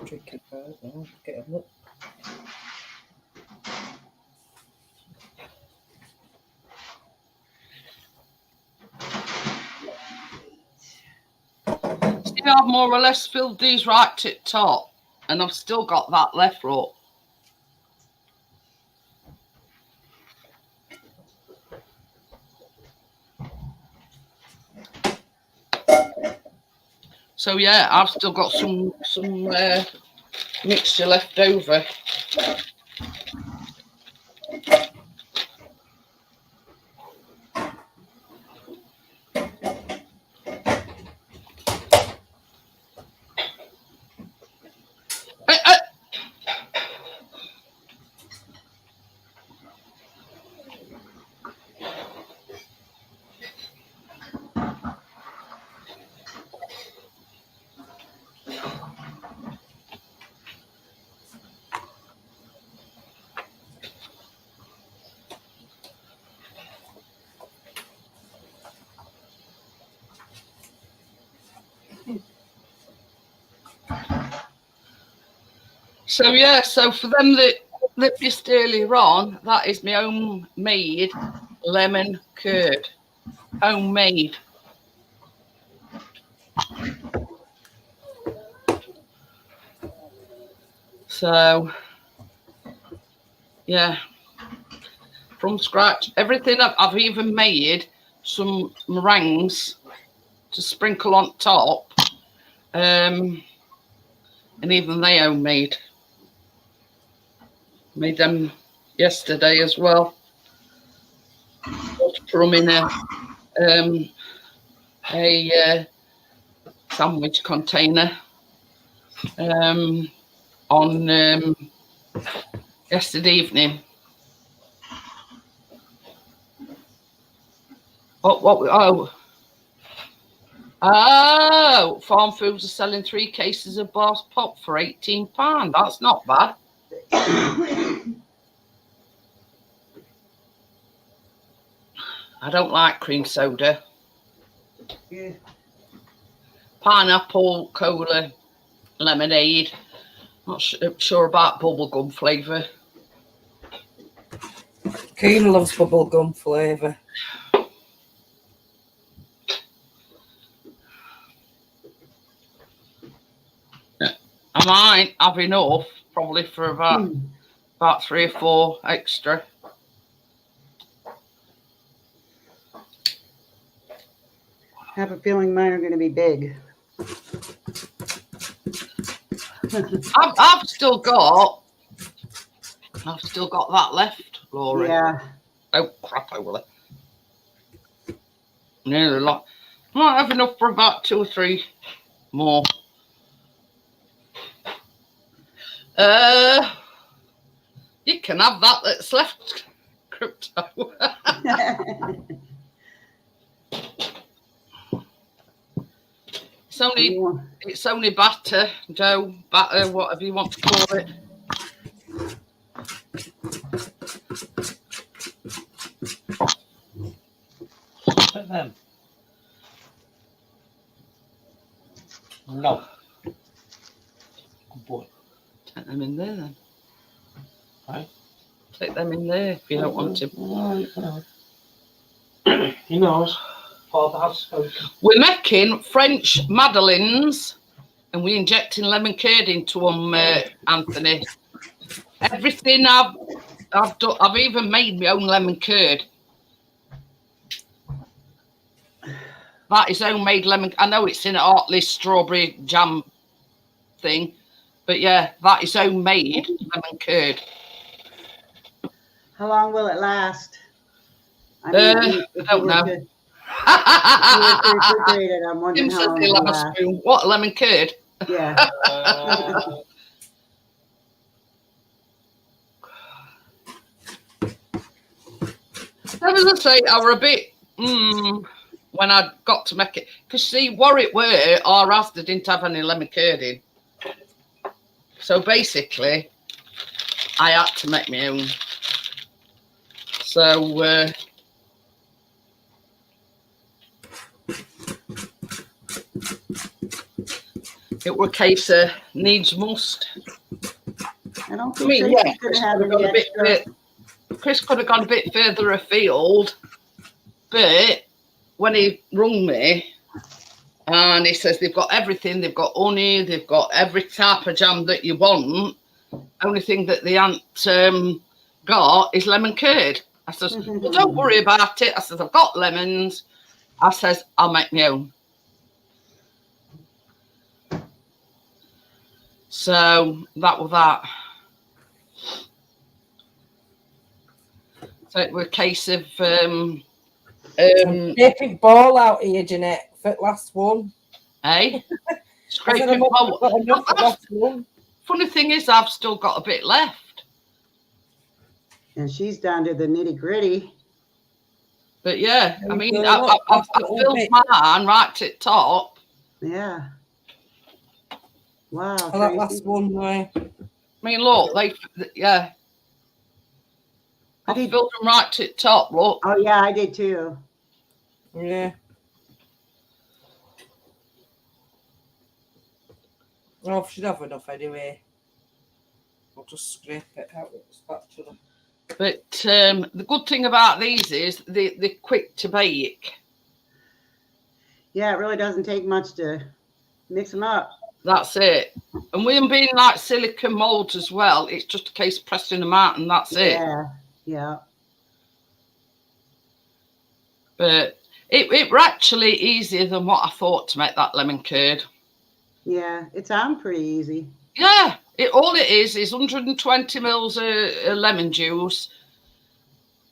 Tricky part, I'll get a look. See, I've more or less filled these right to the top, and I've still got that left row. So yeah, I've still got some mixture left over. So yeah, so for them that missed earlier on, that is my homemade lemon curd. Homemade. So yeah, from scratch. Everything I've even made some meringues to sprinkle on top. And even they homemade. Made them yesterday as well. Put them in a sandwich container. on yesterday evening. Oh, Farm Foods are selling 3 cases of Boss Pop for £18. That's not bad. I don't like cream soda. Yeah. Pineapple, cola, lemonade. Not sure about bubblegum flavour. Keen loves bubblegum flavour. I might have enough, probably for about 3 or 4 extra. I have a feeling mine are going to be big. I've still got that left, Laura. Yeah. Oh crap! Over there. Nearly a lot. I might have enough for about 2 or 3 more. You can have that's left, Crypto. It's only batter, dough, batter, whatever you want to call it. Take them. No. Good boy. Take them in there then. Right. Take them in there if you don't want to. He knows. Father has spoken. We're making French Madeleines and we're injecting lemon curd into them, Anthony. Everything I've done, I've even made my own lemon curd. That is homemade lemon. I know it's in a heartless strawberry jam thing, but yeah, that is homemade lemon curd. How long will it last? I don't know. I'm wondering how long it'll last. What, lemon curd? Yeah. As I say, I were a bit when I got to make it, because see, Warwick were our Asda didn't have any lemon curd in, so basically I had to make my own. So it were a case of needs must. I don't think yeah, Chris could have gone a bit further afield, but when he rung me and he says they've got everything, they've got honey, they've got every type of jam that you want, only thing that they haven't got is lemon curd. I says, well, don't worry about it. I says, I've got lemons. I says, I'll make my own. So that was that. So it was a case of Scraping ball out here, Jeanette, for the last one. Hey? Scraping ball. Funny thing is, I've still got a bit left. And she's down to the nitty gritty. But yeah, I mean, I filled mine right to the top. Yeah. Wow. Oh, that last one, I mean, look, yeah. I filled them right to the top, look. Oh, yeah, I did too. Yeah. Oh, I should have enough anyway. I'll just scrape it out with the spatula. But the good thing about these is they're quick to bake. Yeah, it really doesn't take much to mix them up. That's it. And with them being like silicone molds as well, it's just a case of pressing them out and that's it. Yeah, yeah. But it were actually easier than what I thought to make that lemon curd. Yeah, it sounds pretty easy. Yeah, all it is 120 mils of lemon juice.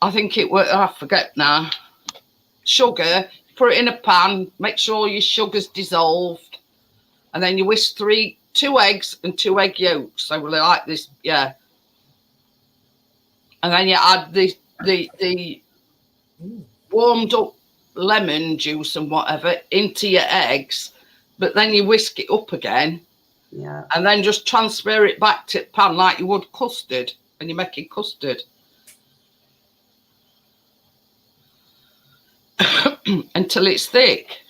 I think it was, I forget now. Sugar, put it in a pan, make sure your sugar's dissolved. And then you whisk 3 2 eggs and 2 egg yolks. So we like this, yeah. And then you add the warmed up lemon juice and whatever into your eggs, but then you whisk it up again. Yeah. And then just transfer it back to the pan like you would custard, and you're making custard. Until it's thick.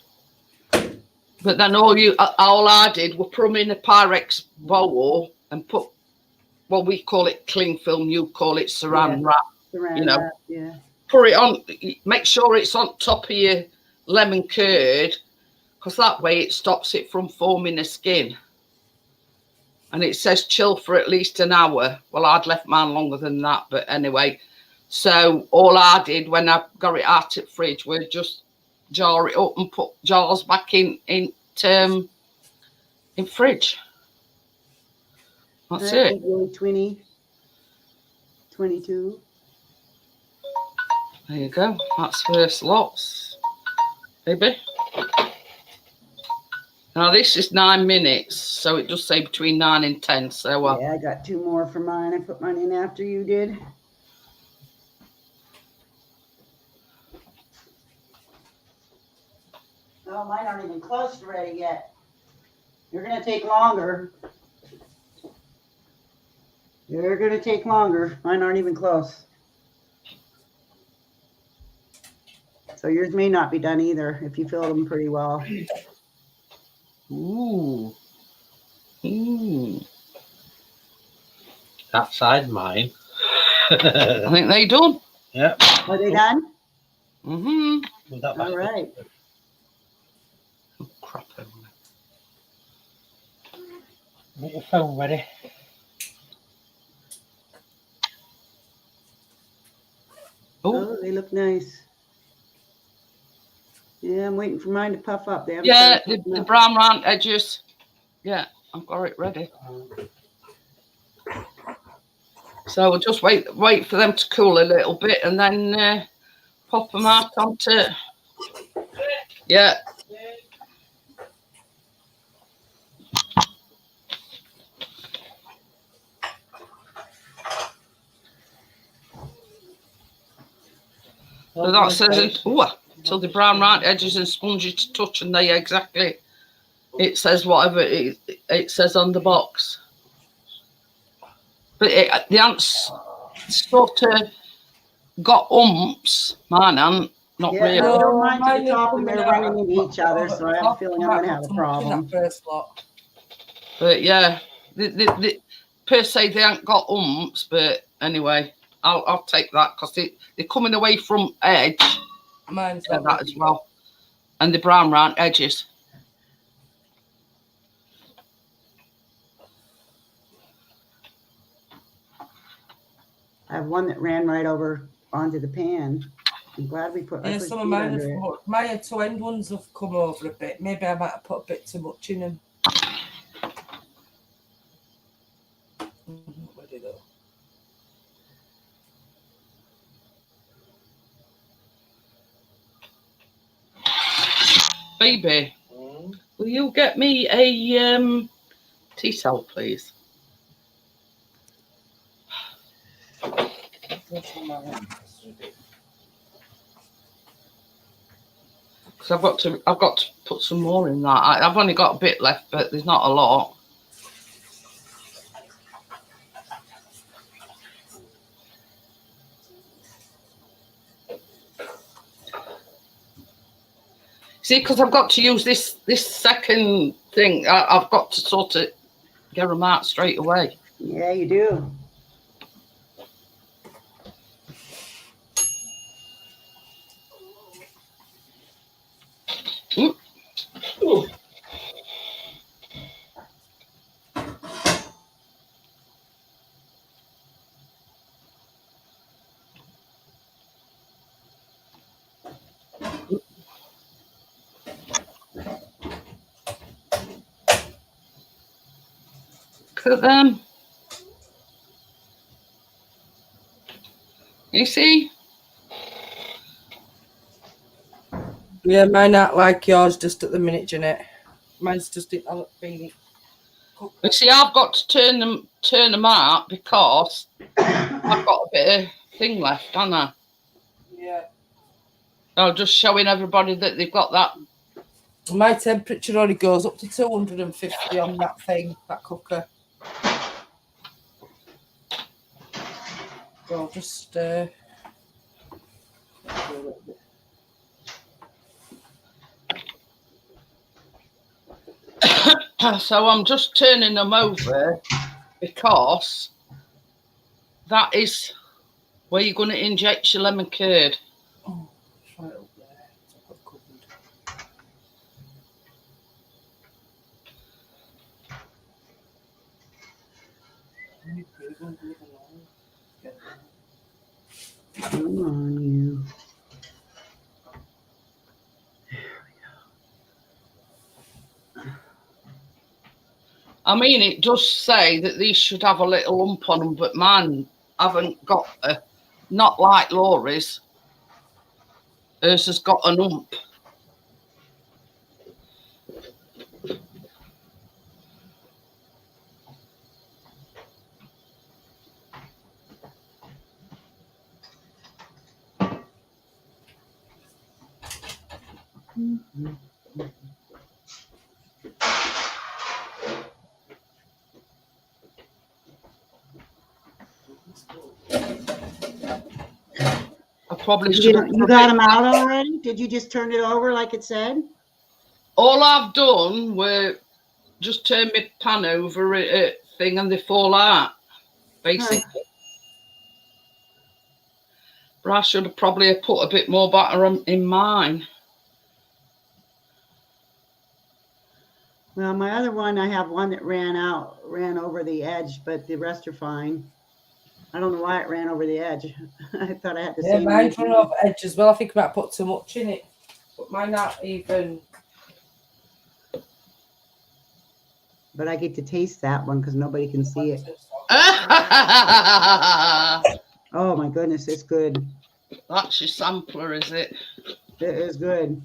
But then all I did was put them in a Pyrex bowl and put, well, we call it cling film, you call it saran wrap. Saran you know. wrap, yeah. Put it on, make sure it's on top of your lemon curd, because that way it stops it from forming the skin. And it says chill for at least an hour. Well, I'd left mine longer than that, but anyway. So all I did when I got it out of the fridge was just jar it up and put jars back in fridge. That's it. 20, 22. There you go. That's first lots, baby. Now this is 9 minutes, so it does say between 9 and 10. So Yeah, I got 2 more for mine. I put mine in after you did. Oh, mine aren't even close to ready yet. You're gonna take longer. You're gonna take longer. Mine aren't even close. So yours may not be done either if you filled them pretty well. Ooh. That side mine. I think they done. Yeah. Are they done? Mm-hmm. All right. Oh, crap. Get your phone ready. Oh, they look nice. Yeah, I'm waiting for mine to puff up. They haven't Yeah, started puffing the up. brown round edges. Yeah, I've got it ready. So we'll just wait for them to cool a little bit and then pop them out onto. Yeah. So that says, till the brown round edges and spongy to touch, and they exactly, it says whatever it says on the box. But the ants sort of got umps, mine ain't, not Yeah, really. no, I don't mind to mine the are top and coming they're out. running into each other, so I have a feeling I'm going to have a In problem. that first lot. But yeah, the per se they ain't got umps, but anyway, I'll take that because they're coming away from edge. Mine's Yeah, not that as well, and the brown round edges. I have one that ran right over onto the pan. I'm glad we put. I Yeah, put some of heat mine under it. have, my two end ones have come over a bit. Maybe I might have put a bit too much in them. Where did it go? Baby, will you get me a tea towel, please? Because I've got to put some more in that. I've only got a bit left, but there's not a lot. See, because I've got to use this second thing. I've got to sort of get them out straight away. Yeah, you do. Ooh. Look at them. You see? Yeah, mine aren't like yours just at the minute, Jeanette. Mine's just being. You see, I've got to turn them out because I've got a bit of thing left, haven't I? Yeah. I'm just showing everybody that they've got that. My temperature only goes up to 250 on that thing, that cooker. So I'll just So I'm just turning them over because that is where you're going to inject your lemon curd. oh, it's right up there. I've got covered. Come on, you. I mean, it does say that these should have a little lump on them, but mine haven't got a, not like Laurie's. Hers has got a lump. I probably should have. You got them out already? Did you just turn it over like it said? All I've done were just turn my pan over a thing and they fall out, basically. Huh. But I should have probably put a bit more butter in mine. Well, my other one, I have one that ran over the edge, but the rest are fine. I don't know why it ran over the edge. I thought I had the same. Mine's run off edge as well. I think I might put too much in it. But mine not even. But I get to taste that one because nobody can see it. Oh my goodness, it's good. That's your sampler, is it? It is good.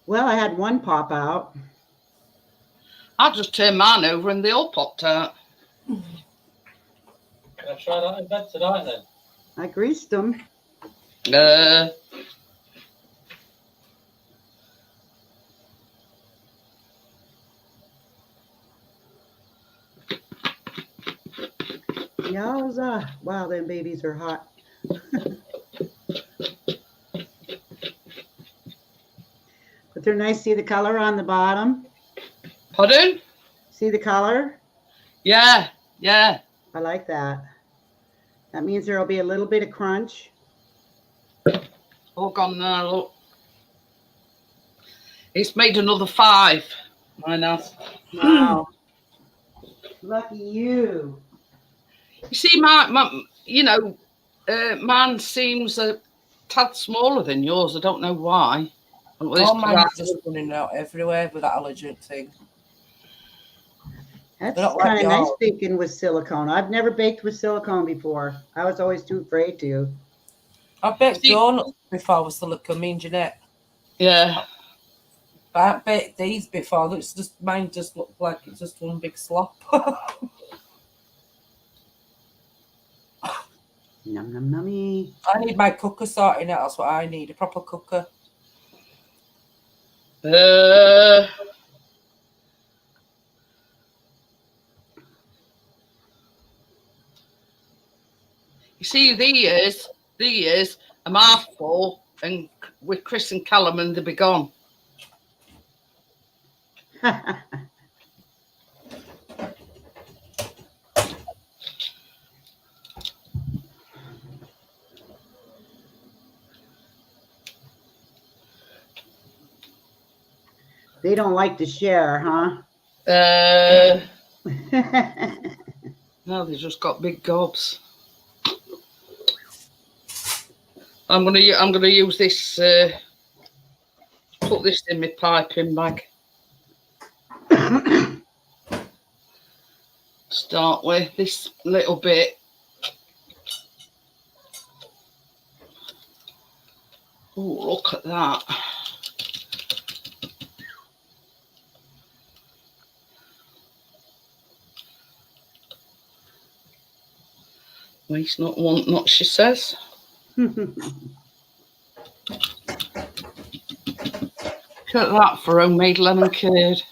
Well, I had one pop out. I just turned mine over and they all popped out. Can I try that in bed tonight then? I greased them. Yowza. Wow, them babies are hot. But they're nice. See the color on the bottom? Pardon? See the color? Yeah, yeah. I like that. That means there will be a little bit of crunch. All gone now, look. It's made another 5. Mine has. Wow. Lucky you. You see, mine seems a tad smaller than yours. I don't know why. Oh, mine's just running out everywhere with that allergen thing. That's Not kind like of nice yours. baking with silicone. I've never baked with silicone before. I was always too afraid to. I baked donuts before with silicone, me and Jeanette. Yeah. But I haven't baked these before. It's just mine just looked like it's just one big slop. Num num nummy. I need my cooker sorting out. That's what I need, a proper cooker. You see, these a mouthful, and with Chris and Callum, and they'll be gone. They don't like to share, huh? No, they just got big gobs. I'm gonna use this. Put this in my piping bag. Start with this little bit. Oh, look at that. Waste not, want not, she says. Look at that for homemade lemon curd.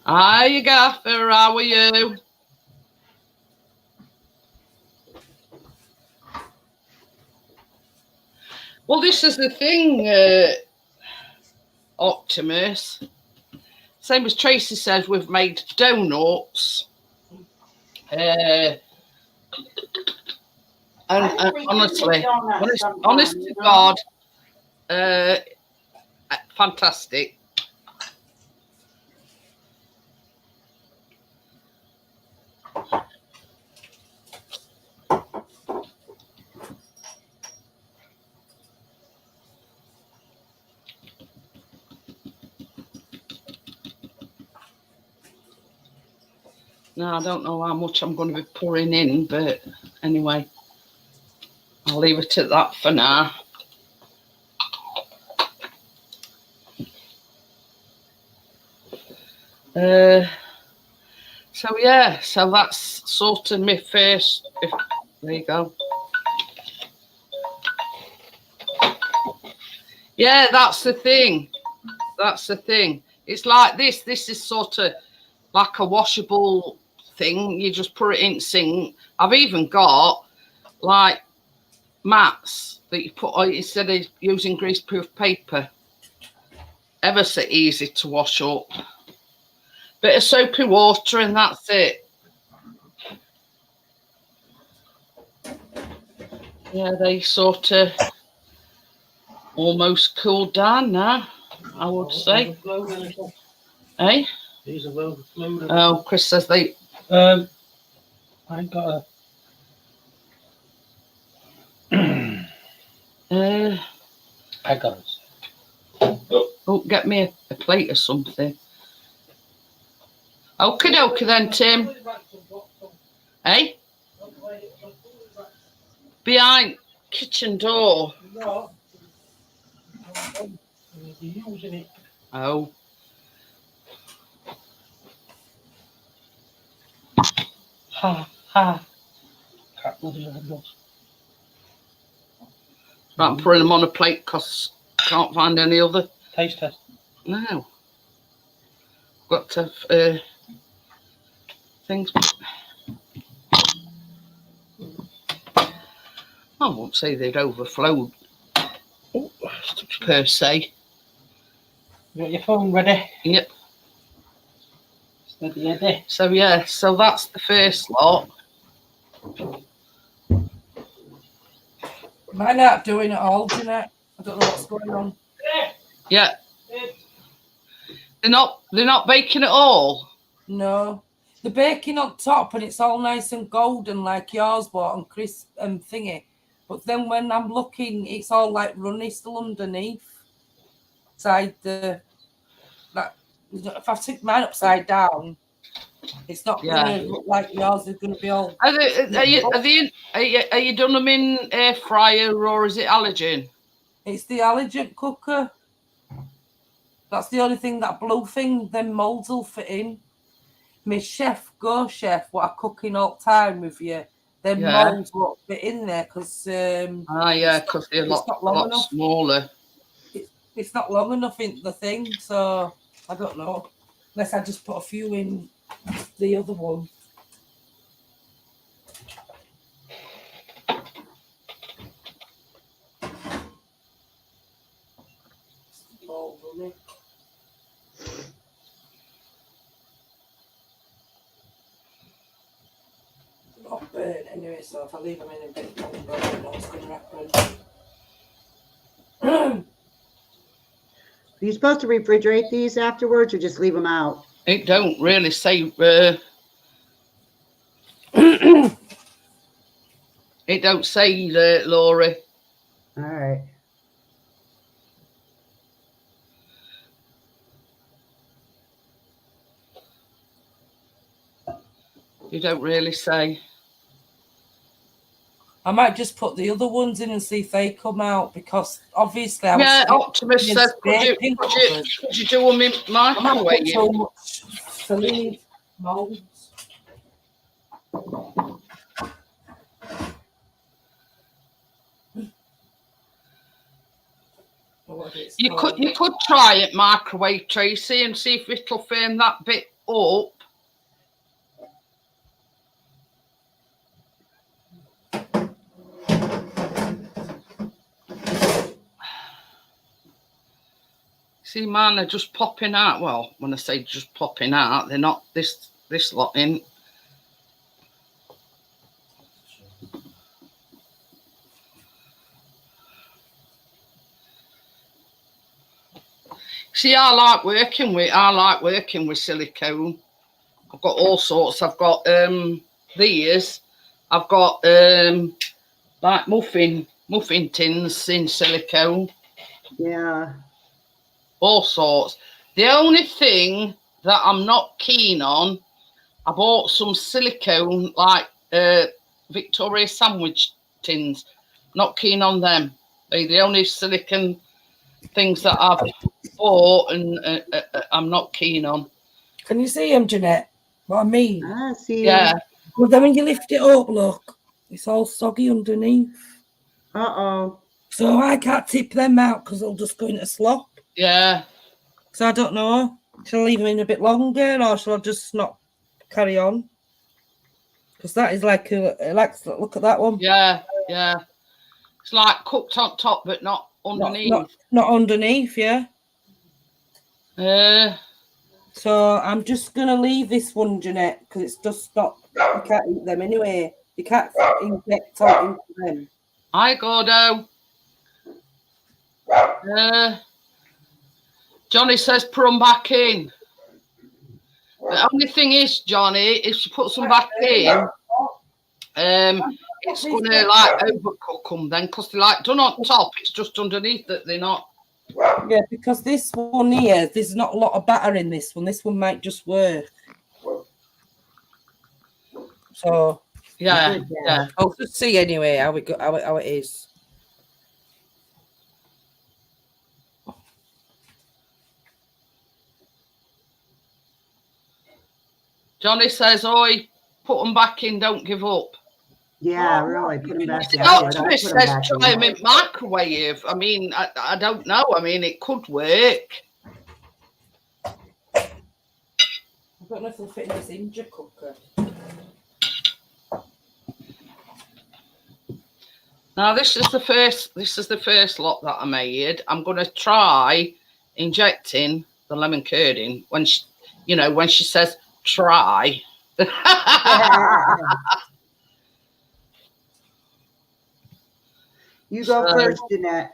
Hi, Gaffer, how are you? Well, this is the thing, Optimus. Same as Tracy says, we've made donuts. And honestly, honest to God, fantastic. Now, I don't know how much I'm going to be pouring in, but anyway, I'll leave it at that for now. So yeah, so that's sort of my first. There you go. Yeah, that's the thing. That's the thing. It's like this. This is sort of like a washable thing. You just put it in sink. I've even got like mats that you put on instead of using greaseproof paper. Ever so easy to wash up. Bit of soapy water and that's it. Yeah, they sort of almost cooled down now, I would say. Eh? These are overflowed. Oh, Chris says they. I got a. I got it. Oh, get me a plate or something. Okie dokie then, Tim. Eh? Behind kitchen door. No. You're using it. Oh. Ha ha. Can't bloody handle. Right, I'm putting them on a plate because I can't find any other. Taste test. No. Got to have things. I won't say they'd overflowed per se. You got your phone ready? Yep. Steady, Eddie. So yeah, so that's the first lot. Mine aren't doing it all, Jeanette. I don't know what's going on. Yeah. They're not baking at all. No. The baking on top and it's all nice and golden like yours was and crisp and thingy. But then when I'm looking, it's all like runny still underneath. Side the if I stick mine upside down, it's not gonna look like yours is gonna be all. Are you done them in air fryer or is it allergen? It's the allergen cooker. That's the only thing, that blue thing, them moulds will fit in. My chef, what I cook in all the time with you, them moulds won't fit in there because because they're a lot smaller. It's not long enough in the thing, so I don't know. Unless I just put a few in the other one. Mould, isn't it? Not burnt anyway, so if I leave them in a bit longer, I don't know what's going to happen. Are you supposed to refrigerate these afterwards or just leave them out? It don't really say. It don't say, Laurie. All right. You don't really say. I might just put the other ones in and see if they come out because obviously Optimus says, could you do them in microwave? Selenium molds. You could try it microwave, Tracy, and see if it'll firm that bit up. See, mine are just popping out. Well, when I say just popping out, they're not this lot in. See, I like working with silicone. I've got all sorts. I've got these. I've got like muffin tins in silicone. Yeah. All sorts. The only thing that I'm not keen on, I bought some silicone like Victoria sandwich tins. Not keen on them. They're the only silicone things that I've bought, and I'm not keen on. Can you see them, Jeanette? What I mean? I see. Yeah. Well, then when you lift it up, look, it's all soggy underneath. Uh-oh. So I can't tip them out because they'll just go into slop. Yeah. So I don't know. Shall I leave them in a bit longer, or shall I just not carry on? Because that is like look at that one. Yeah. Yeah. It's like cooked on top, but not underneath. Not underneath, yeah. So I'm just going to leave this one, Jeanette, because it's just not, you can't eat them anyway. You can't inject salt into them. Hi, Gordo. Johnny says put them back in. The only thing is, Johnny, if you put some back in, it's going to like overcook them then, because they're like done on top. It's just underneath that they're not. Yeah, because this one here, there's not a lot of batter in this one. This one might just work. So Yeah. I'll just see anyway how it is. Johnny says, "Oi, put them back in. Don't give up." Yeah, really. Put them back in. Optimist says try them in microwave. I mean, I don't know. I mean, it could work. I don't know if they'll fit in this India cooker. Now this is the first lot that I made. I'm going to try injecting the lemon curd in when she says try. You go first, Jeanette.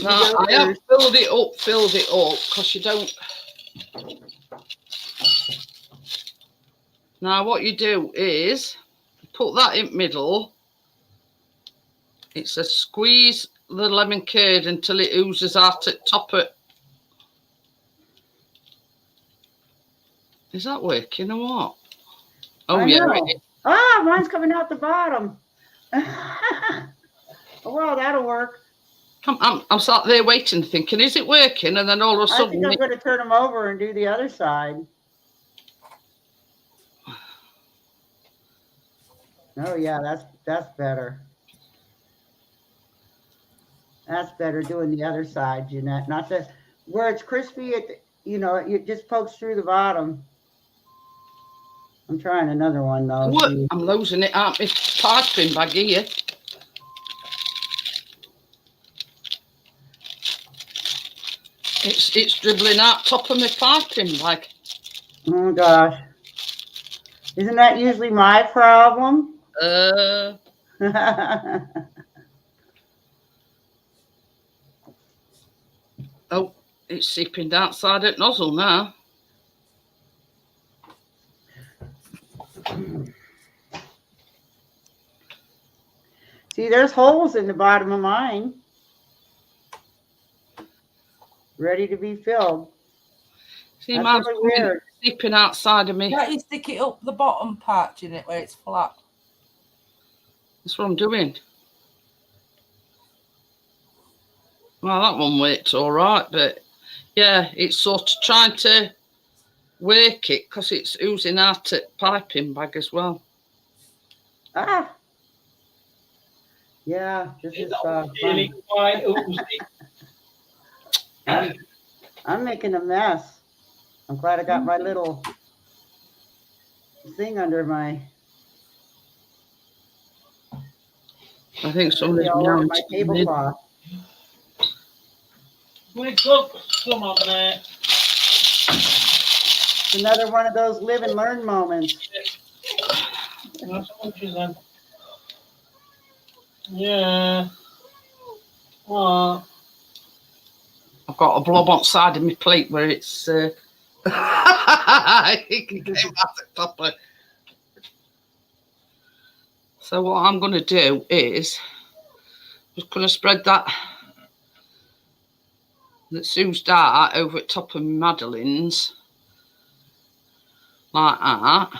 No, I have filled it up because you don't. Now what you do is put that in middle. It's a squeeze the lemon curd until it oozes out at top of. Is that working or what? Oh yeah, it is. Ah, mine's coming out the bottom. Oh, well, that'll work. I'm sat there waiting, thinking, is it working? And then all of a sudden, I think I'm going to turn them over and do the other side. Oh yeah, that's better. That's better doing the other side, Jeanette. Not the where it's crispy. It just pokes through the bottom. I'm trying another one though. What? I'm losing it out my piping bag here. It's dribbling out top of my piping bag. Oh gosh. Isn't that usually my problem? Oh, it's seeping outside at nozzle now. See, there's holes in the bottom of mine. Ready to be filled. See, mine's really seeping outside of me. Can't you stick it up the bottom part, in it, where it's flat? That's what I'm doing. Well, that one worked all right, but Yeah, it's sort of trying to work it because it's oozing out at piping bag as well. Ah. Yeah, this is really fun. quite oozy. I'm making a mess. I'm glad I got my little thing under my. I think somebody's all over my behind me. tablecloth. Wake up, some on there. It's another one of those live and learn moments. That's what she said. Yeah. What? I've got a blob on the side of my plate where it's it came out it proper. So what I'm going to do is just going to spread that oozed out over the top of my Madeleines like that.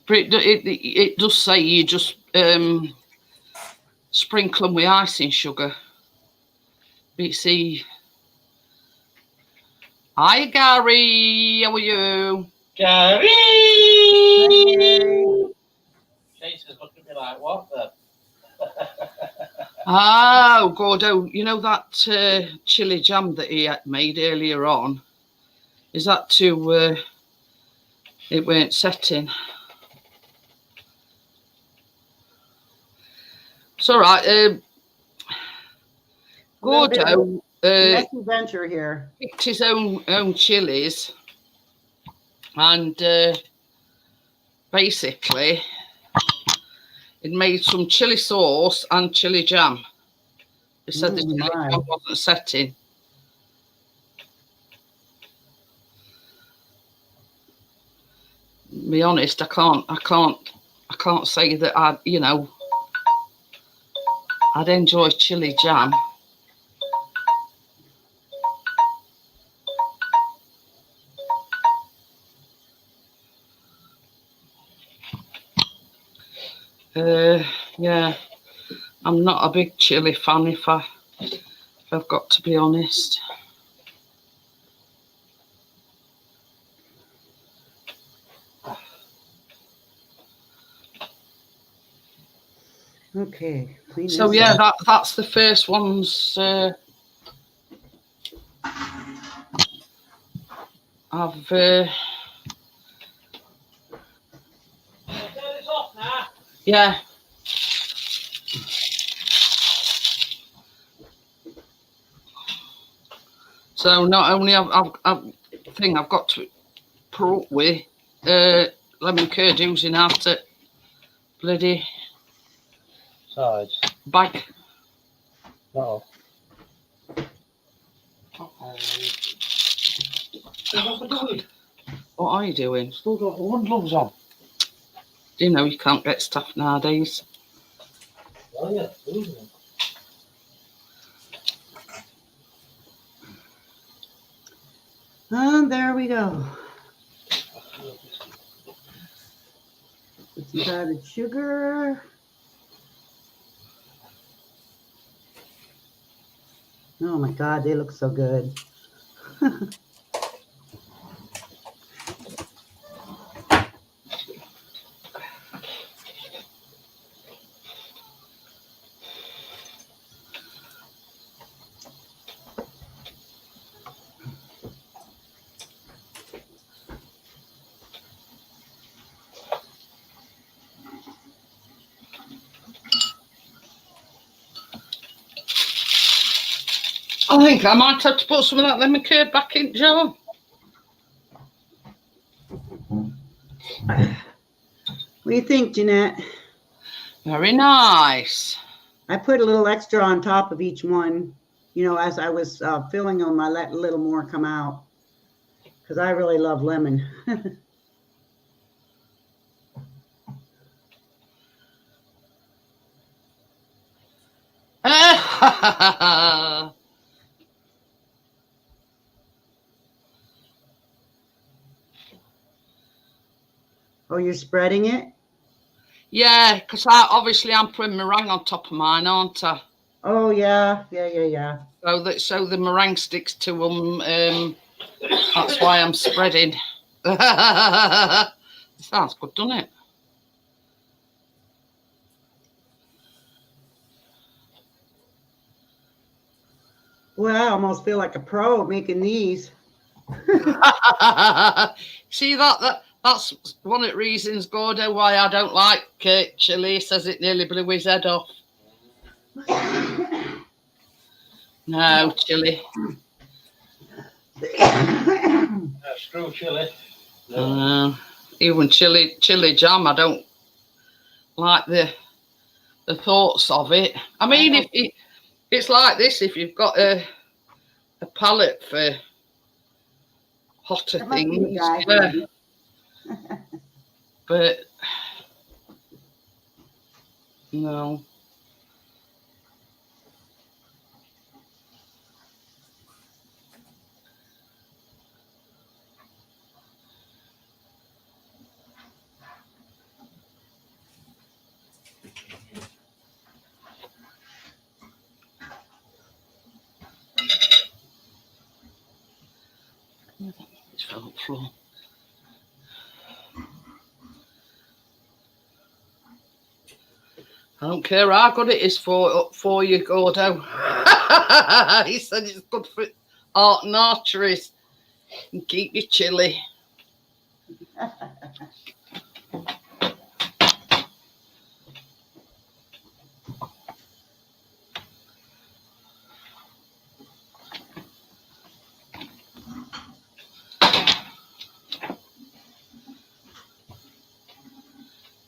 But it does say you just sprinkle them with icing sugar. But you see, hi Gary, how are you? Gary! Hey. Jason's looking at me like, what the? Oh, Gordo, you know that chili jam that he had made earlier on? Is that too, it weren't setting? It's all right. Gordo Messy venture here. picked his own chilies and basically it made some chili sauce and chili jam. He said the chili jam wasn't setting. To be honest, I can't say that I'd enjoy chili jam. Yeah, I'm not a big chili fan if I've got to be honest. Okay. So yeah, that's the first ones I've yeah. So not only I've got to put up with lemon curd oozing out at bloody Sides. bag. No. What are you doing? Still got the one gloves on. Do you know you can't get stuff nowadays? Oh yeah, isn't it? And there we go. Put some powdered sugar. Oh my God, they look so good. I think I might have to put some of that lemon curd back in jar. What do you think, Jeanette? Very nice. I put a little extra on top of each one, as I was filling them, I let a little more come out because I really love lemon. Oh, you're spreading it? Yeah, because I'm putting meringue on top of mine, aren't I? Oh yeah, yeah. So the meringue sticks to them. That's why I'm spreading. Sounds good, doesn't it? Well, I almost feel like a pro making these. See that's one of the reasons, Gordo, why I don't like chili. He says it nearly blew his head off. No chili. Screw chili. Even chili jam, I don't like the thoughts of it. I mean, if it's like this, if you've got a palate for hotter That must be the things, guy. yeah. But no. It's fell on the floor. I don't care how good it is for you, Gordo. He said it's good for heart and arteries and keep you chilly.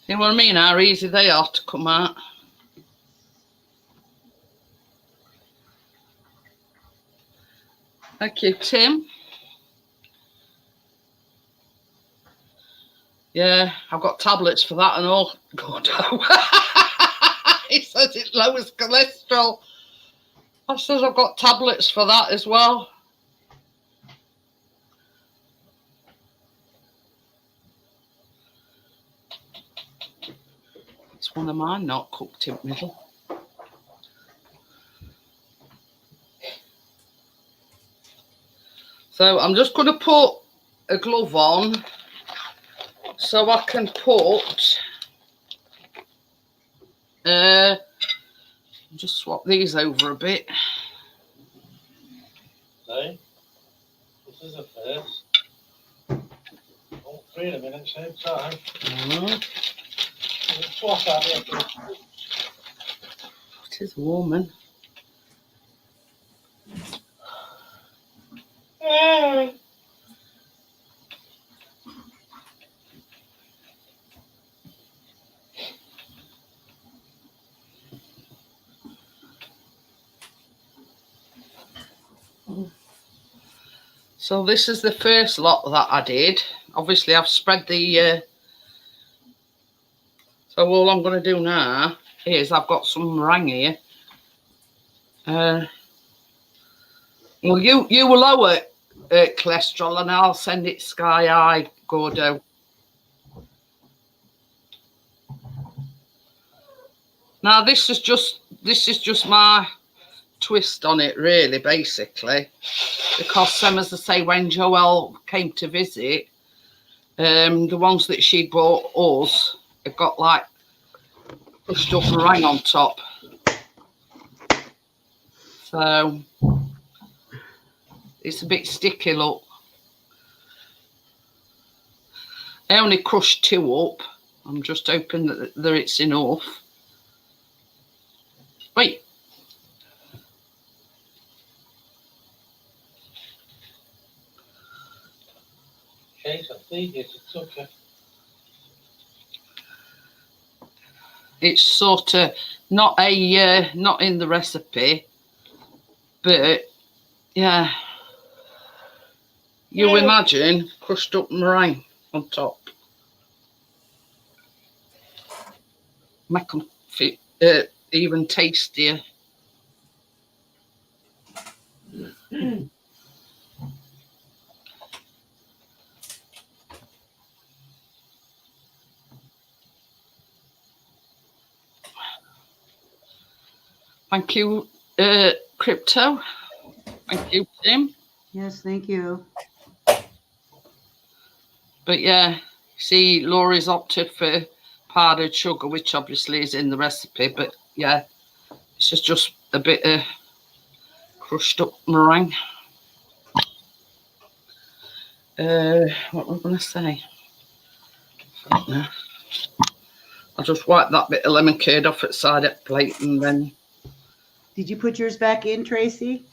You know what I mean? How easy they are to come out. Thank you, Tim. Yeah, I've got tablets for that and all. Gordo. He says it lowers cholesterol. I says I've got tablets for that as well. It's one of mine not cooked in the middle. So I'm just going to put a glove on so I can put, just swap these over a bit. See? This is a first. All three of them in at the same time. Swap out here. It is warming. So this is the first lot that I did. Obviously, I've spread the... So all I'm going to do now is I've got some meringue here. Well, you will lower cholesterol and I'll send it sky high, Gordo. Now this is just my twist on it, really, basically, because same as I say, when Joelle came to visit, the ones that she bought us, it got like pushed up meringue on top. So it's a bit sticky, look. I only crushed 2 up. I'm just hoping that it's enough. Wait. Okay, so it's okay. It's sort of not in the recipe, but yeah, you imagine crushed up meringue on top. Make them even tastier. Thank you, Crypto. Thank you, Tim. Yes, thank you. But yeah, see, Laura's opted for powdered sugar, which obviously is in the recipe. But yeah, it's just a bit of crushed up meringue. What was I going to say? I'll just wipe that bit of lemon curd off at side of the plate and then. Did you put yours back in, Tracy?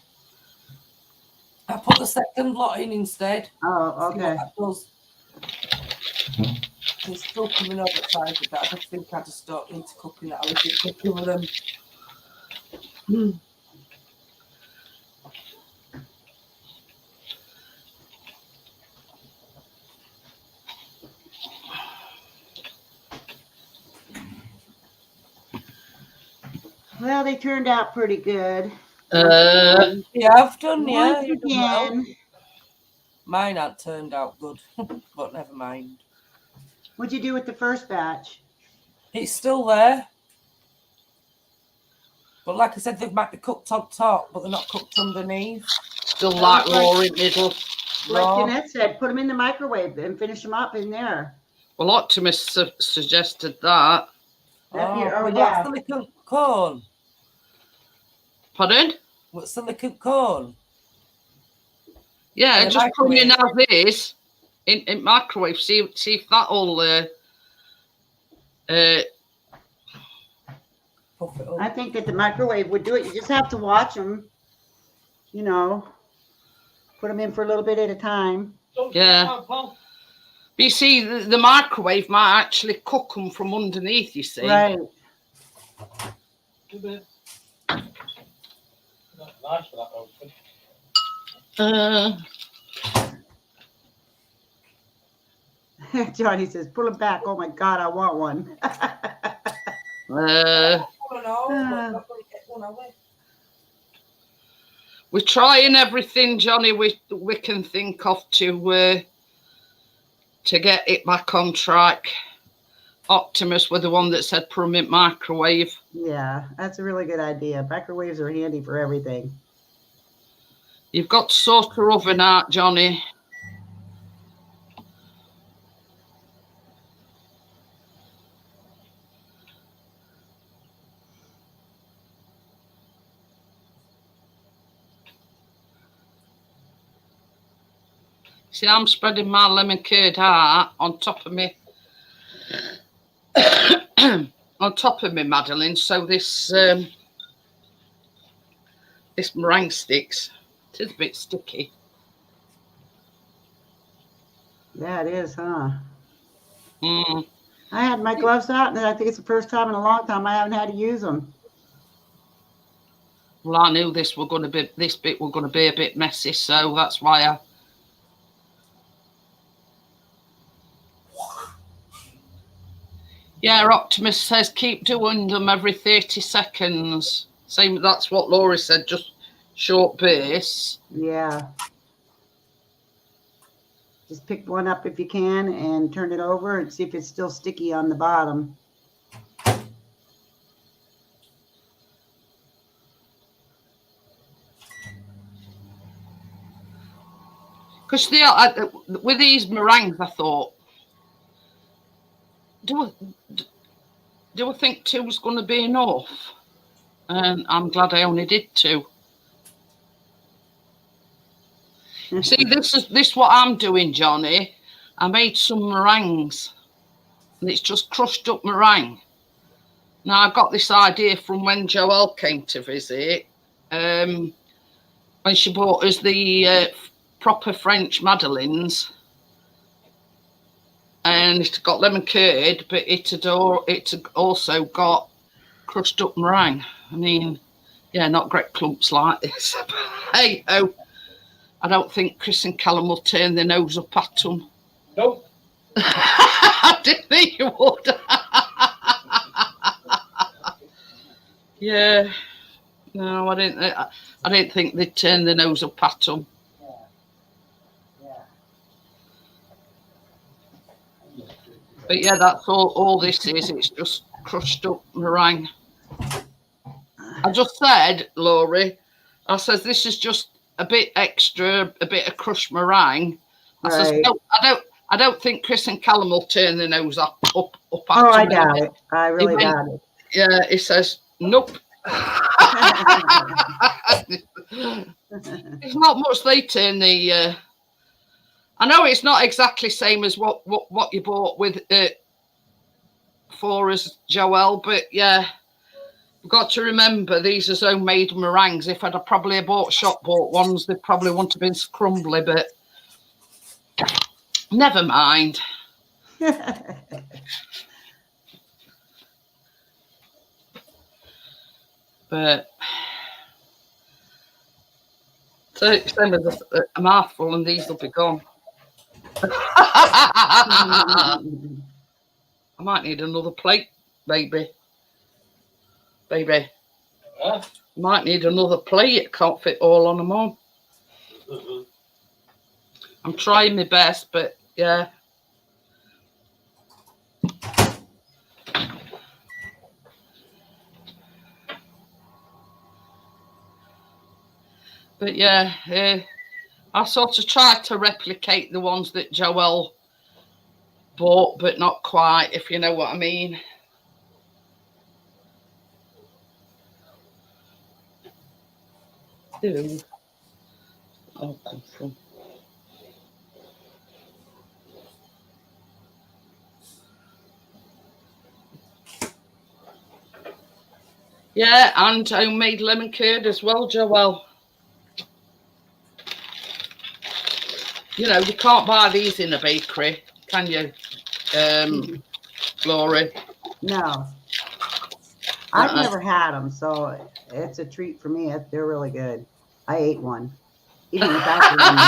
I put the second lot in instead. Oh, See what okay. that does. It's still coming over the side of that. I just think I just don't need to cook in that. I was cooking with them. Well, they turned out pretty good. Yeah, I've done, yeah. Once You've done well. again. Mine had turned out good, but never mind. What'd you do with the first batch? It's still there. But like I said, they've might be cooked on top, but they're not cooked underneath. Still like raw in middle. Like Jeanette said, put them in the microwave and finish them up in there. Well, Optimus suggested that. Oh, Yeah. silicone cone. Pardon? What silicone cone? Yeah, In the just put them in microwave. as is in microwave. See if that'll Puff it up. I think that the microwave would do it. You just have to watch them, you know, put them in for a little bit at a time. Yeah. But you see, the microwave might actually cook them from underneath, you see. Right. Nice for that open. Johnny says, pull them back. Oh my God, I want one. We're trying everything, Johnny, we can think of to get it back on track. Optimus were the one that said put them in microwave. Yeah, that's a really good idea. Microwaves are handy for everything. You've got to sort your oven out, Johnny. See, I'm spreading my lemon curd out on top of me. On top of me, Madeline, so this this meringue sticks. It is a bit sticky. Yeah, it is, huh? Mm. I had my gloves out, and I think it's the first time in a long time I haven't had to use them. Well, I knew this bit were going to be a bit messy, so that's why I. Yeah, Optimus says keep doing them every 30 seconds. Same, that's what Laura said, just short bursts. Yeah. Just pick one up if you can and turn it over and see if it's still sticky on the bottom. Because with these meringues, I thought, do I think two was going to be enough? And I'm glad I only did two. See, this what I'm doing, Johnny. I made some meringues, and it's just crushed up meringue. Now I got this idea from when Joelle came to visit, when she bought us the proper French Madeleines, and it got lemon curd, but it had also got crushed up meringue. I mean, yeah, not great clumps like this. Hey, oh, I don't think Chris and Callum will turn their nose up at them. Nope. I didn't think you would. Yeah. No, I didn't think they'd turn their nose up at them. But yeah, that's all this is. It's just crushed up meringue. I just said, Laurie, I says this is just a bit extra, a bit of crushed meringue. I says, Right. no, I don't think Chris and Callum will turn their nose up Oh, after I me. doubt it. I really went- doubt it. Yeah, he says, nope. It's not much they turn the. I know it's not exactly same as what you bought with for us, Joelle, but yeah, we've got to remember these are homemade meringues. If I'd have probably bought shop bought ones, they probably wouldn't have been so crumbly, but never mind. But so same as a mouthful, and these will be gone. I might need another plate, baby. Huh? Might need another plate. It can't fit all on them all. I'm trying my best, but yeah. But yeah, I sort of tried to replicate the ones that Joelle bought, but not quite, if you know what I mean. Ew. Oh, come from. Yeah, and homemade lemon curd as well, Joelle. You know, you can't buy these in a bakery, can you, Laurie? No. I've never had them, so it's a treat for me. They're really good. I ate one. Even without the lemon.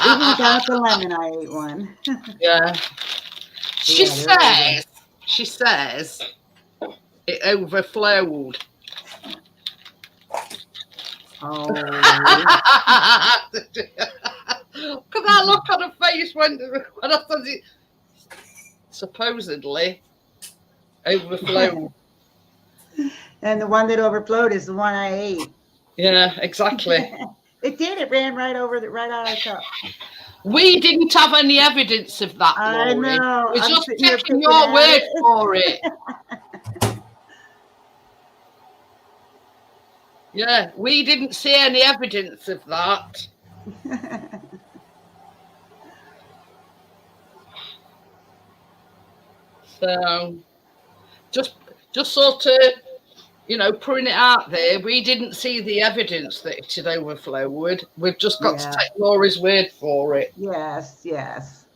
Even without the lemon, I ate one. Yeah. She Yeah, they're really says it overflowed. Oh. Look at that look on her face when I said it supposedly overflowed. And the one that overflowed is the one I ate. Yeah, exactly. It did. It ran right over right out of the cup. We didn't have any evidence of that, I Laurie. know. We're I'm just sitting here taking picking your at word it. for it. Yeah, we didn't see any evidence of that. So just sort of, you know, putting it out there. We didn't see the evidence that it had overflowed. We've just got to take Laurie's word for it. Yes, yes.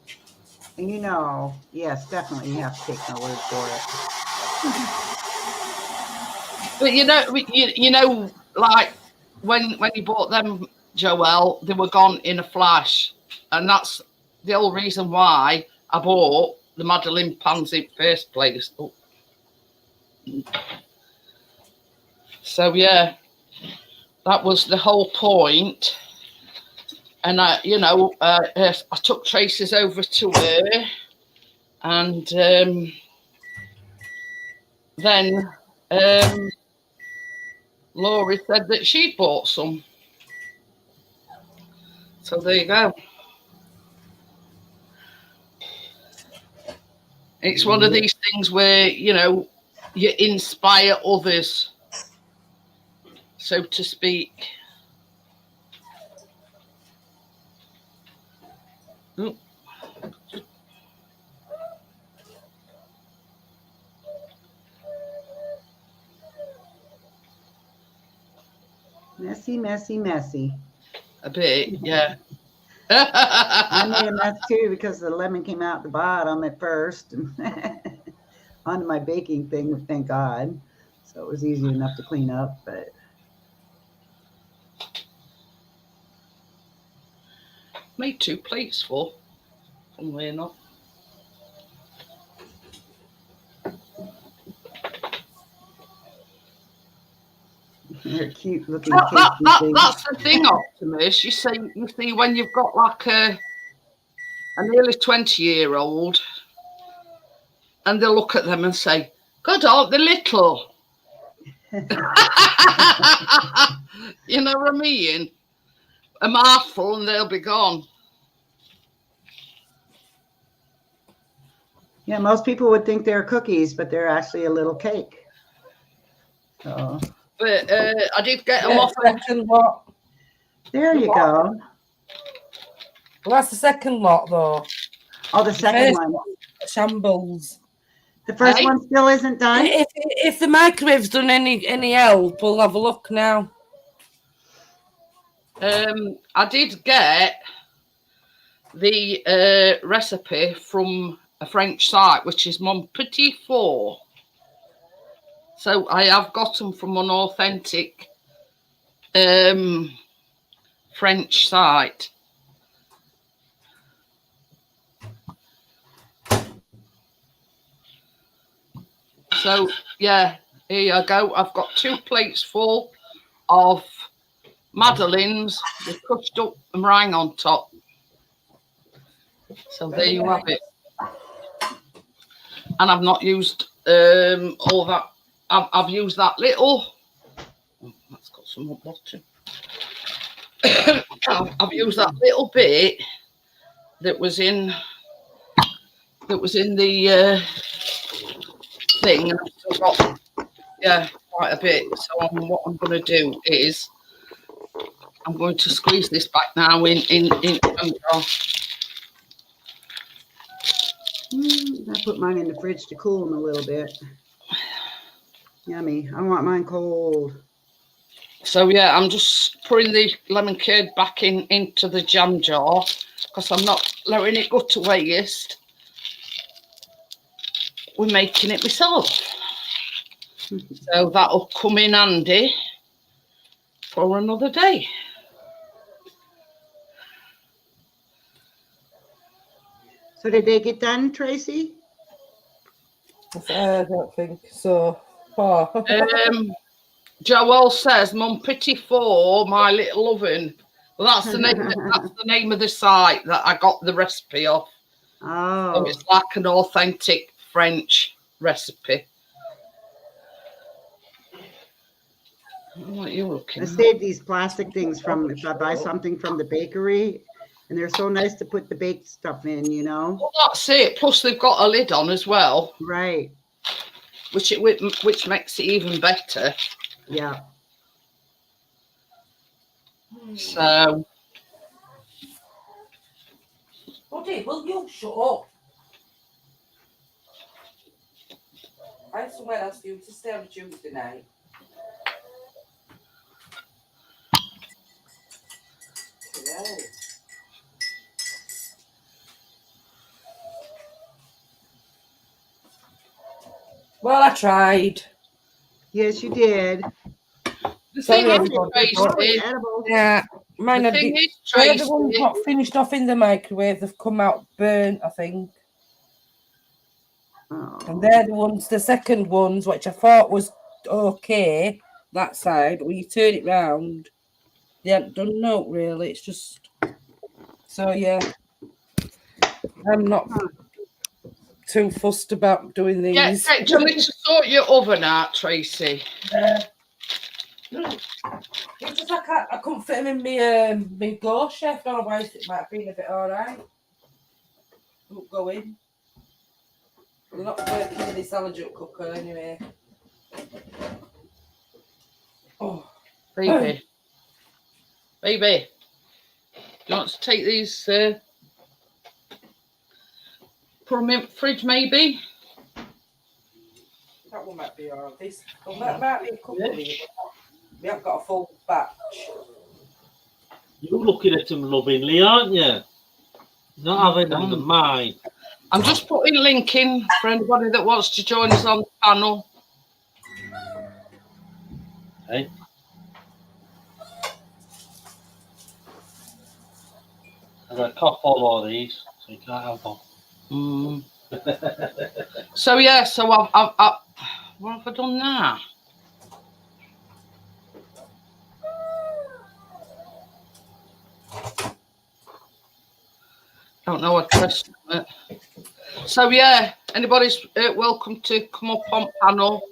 And you know, yes, definitely you have to take my word for it. But you know, like when you bought them, Joelle, they were gone in a flash, and that's the whole reason why I bought the Madeleine pans in first place. Oh. So yeah, that was the whole point. And I took Tracy's over to her, and then Laurie said that she'd bought some. So there you go. It's one of these things where, you know, you inspire others, so to speak. Oh. Messy, messy, messy. A bit, yeah. I made a mess too because the lemon came out the bottom at first onto my baking thing, thank God. So it was easy enough to clean up, but Made 2 plates full, funnily enough. they're cute looking. That's the thing, Optimus. You see, when you've got like a nearly 20-year-old, and they look at them and say, "God, aren't they little?" You know what I mean? A mouthful and they'll be gone. Yeah, most people would think they're cookies, but they're actually a little cake. So But I did get them Yeah, off. second lot. there you go. Well, that's the second lot, though. Oh, the second First one. Shambles. The first Hey? one still isn't done. If the microwave's done any help, we'll have a look now. I did get the recipe from a French site, which is Mon Petit Four. So I have got them from an authentic French site. So yeah, here you go. I've got 2 plates full of Madeleines with crushed up meringue on top. So there you have it. And I've not used all that. I've used that little. Oh, that's got some hot butter. I've used that little bit that was in the thing, and I've still got quite a bit. So what I'm going to do is I'm going to squeeze this back now in. I put mine in the fridge to cool them a little bit. Yummy. I want mine cold. So yeah, I'm just pouring the lemon curd back into the jam jar because I'm not letting it go to waste. We're making it myself. So that'll come in handy for another day. So did they get done, Tracy? I don't think so. Oh. Joelle says, Mon Petit Four, my little oven. Well, that's the name of the site that I got the recipe off. Oh. So it's like an authentic French recipe. What are you looking I at? saved these plastic things from if I buy something from the bakery, and they're so nice to put the baked stuff in, you know. Well, that's it. Plus, they've got a lid on as well, Right. which makes it even better. Yeah. So, Buddy, will you shut up? I have somewhere else for you to stay on Tuesday night. Yeah. Well, I tried. Yes, you did. the Sorry, thing everybody. is, Tracy, Edible. Yeah, mine the are thing is, they're the ones Tracy, not finished off in the microwave. They've come out burnt, I think. Oh. And they're the ones, the second ones, which I thought was okay, that side. When you turn it round, they haven't done no really. It's just so yeah. I'm not too fussed about doing these. get Johnny to sort your oven out, Tracy. It's just like I couldn't fit them in my Go Chef, otherwise it might have been a bit alright. Won't go in. I'm not working in this salad jar cooker anyway. Oh, Baby. Baby. Do you want to take these, put them in the fridge maybe? that one might be alright. This that might be a couple of these. We haven't got a full batch. You're looking at them lovingly, aren't you? Not having them in mind. I'm just putting a link in for anybody that wants to join us on the panel. Hey? I've got to cough all of these, so you can't have them. So yeah, so I've what have I done now? Don't know what press it. So yeah, anybody's welcome to come up on panel.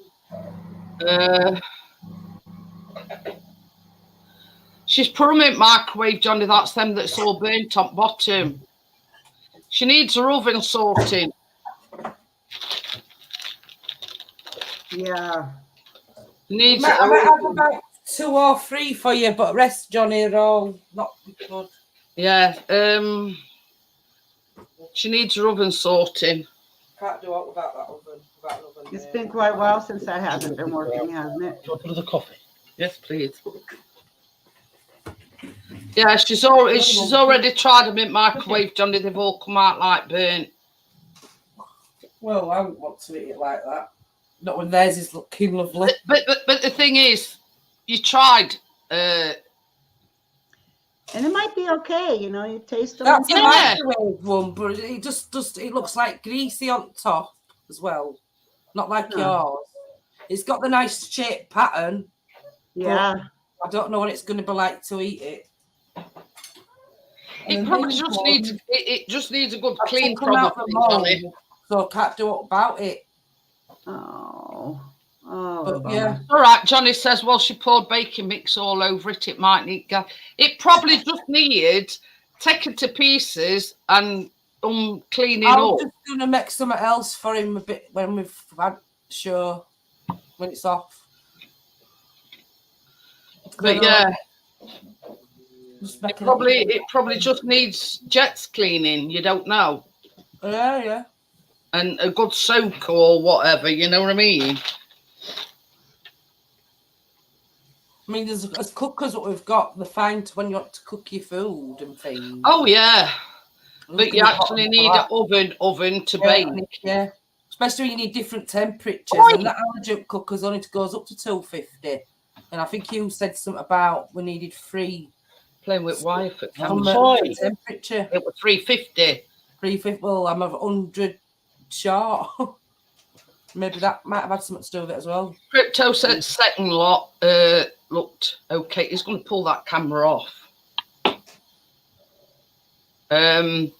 She's put them in microwave, Johnny. That's them that's all burnt on bottom. She needs her oven sorting. Yeah. Needs I might have about 2 or 3 for you, but rest, Johnny, are all not good. Yeah. She needs her oven sorting. Can't do it without that oven. Without an oven. It's been quite a while since that hasn't been working, hasn't it? Do you want another coffee? Yes, please. Yeah, she's already tried them in microwave, Johnny. They've all come out like burnt. Well, I wouldn't want to eat it like that. Not when theirs is looking lovely. But the thing is, you tried. And it might be okay, you know, you taste them. That's a Yeah. microwave one, but it just it looks like greasy on top as well. Not like No. yours. It's got the nice shape pattern. Yeah. I don't know what it's going to be like to eat it. It probably just needs it just needs a good clean, come out probably, the Johnny. mold, so I can't do it about it. Oh. But bummer. yeah, All right, Johnny says, well, she poured baking mix all over it. It might need gas. It probably just needed taken to pieces and cleaning I'm up. just going to make something else for him a bit when we've had show, when it's off. But yeah, Just it make probably just needs jets cleaning. You don't know, yeah. and a good soak or whatever. You know what I mean? I mean, there's cookers that we've got. They're fine to when you want to cook your food and things. Oh yeah, Look but at you the actually bottom need of an oven to that. bake. Yeah. Especially when you need different temperatures. Oi. And that allergen cooker's only goes up to 250. And I think you said something about we needed 3 Playing with wife at on camp. the temperature. It was 350. 350. Well, I'm 100 short. Maybe that might have had something to do with it as well. Crypto said second lot looked okay. He's going to pull that camera off. I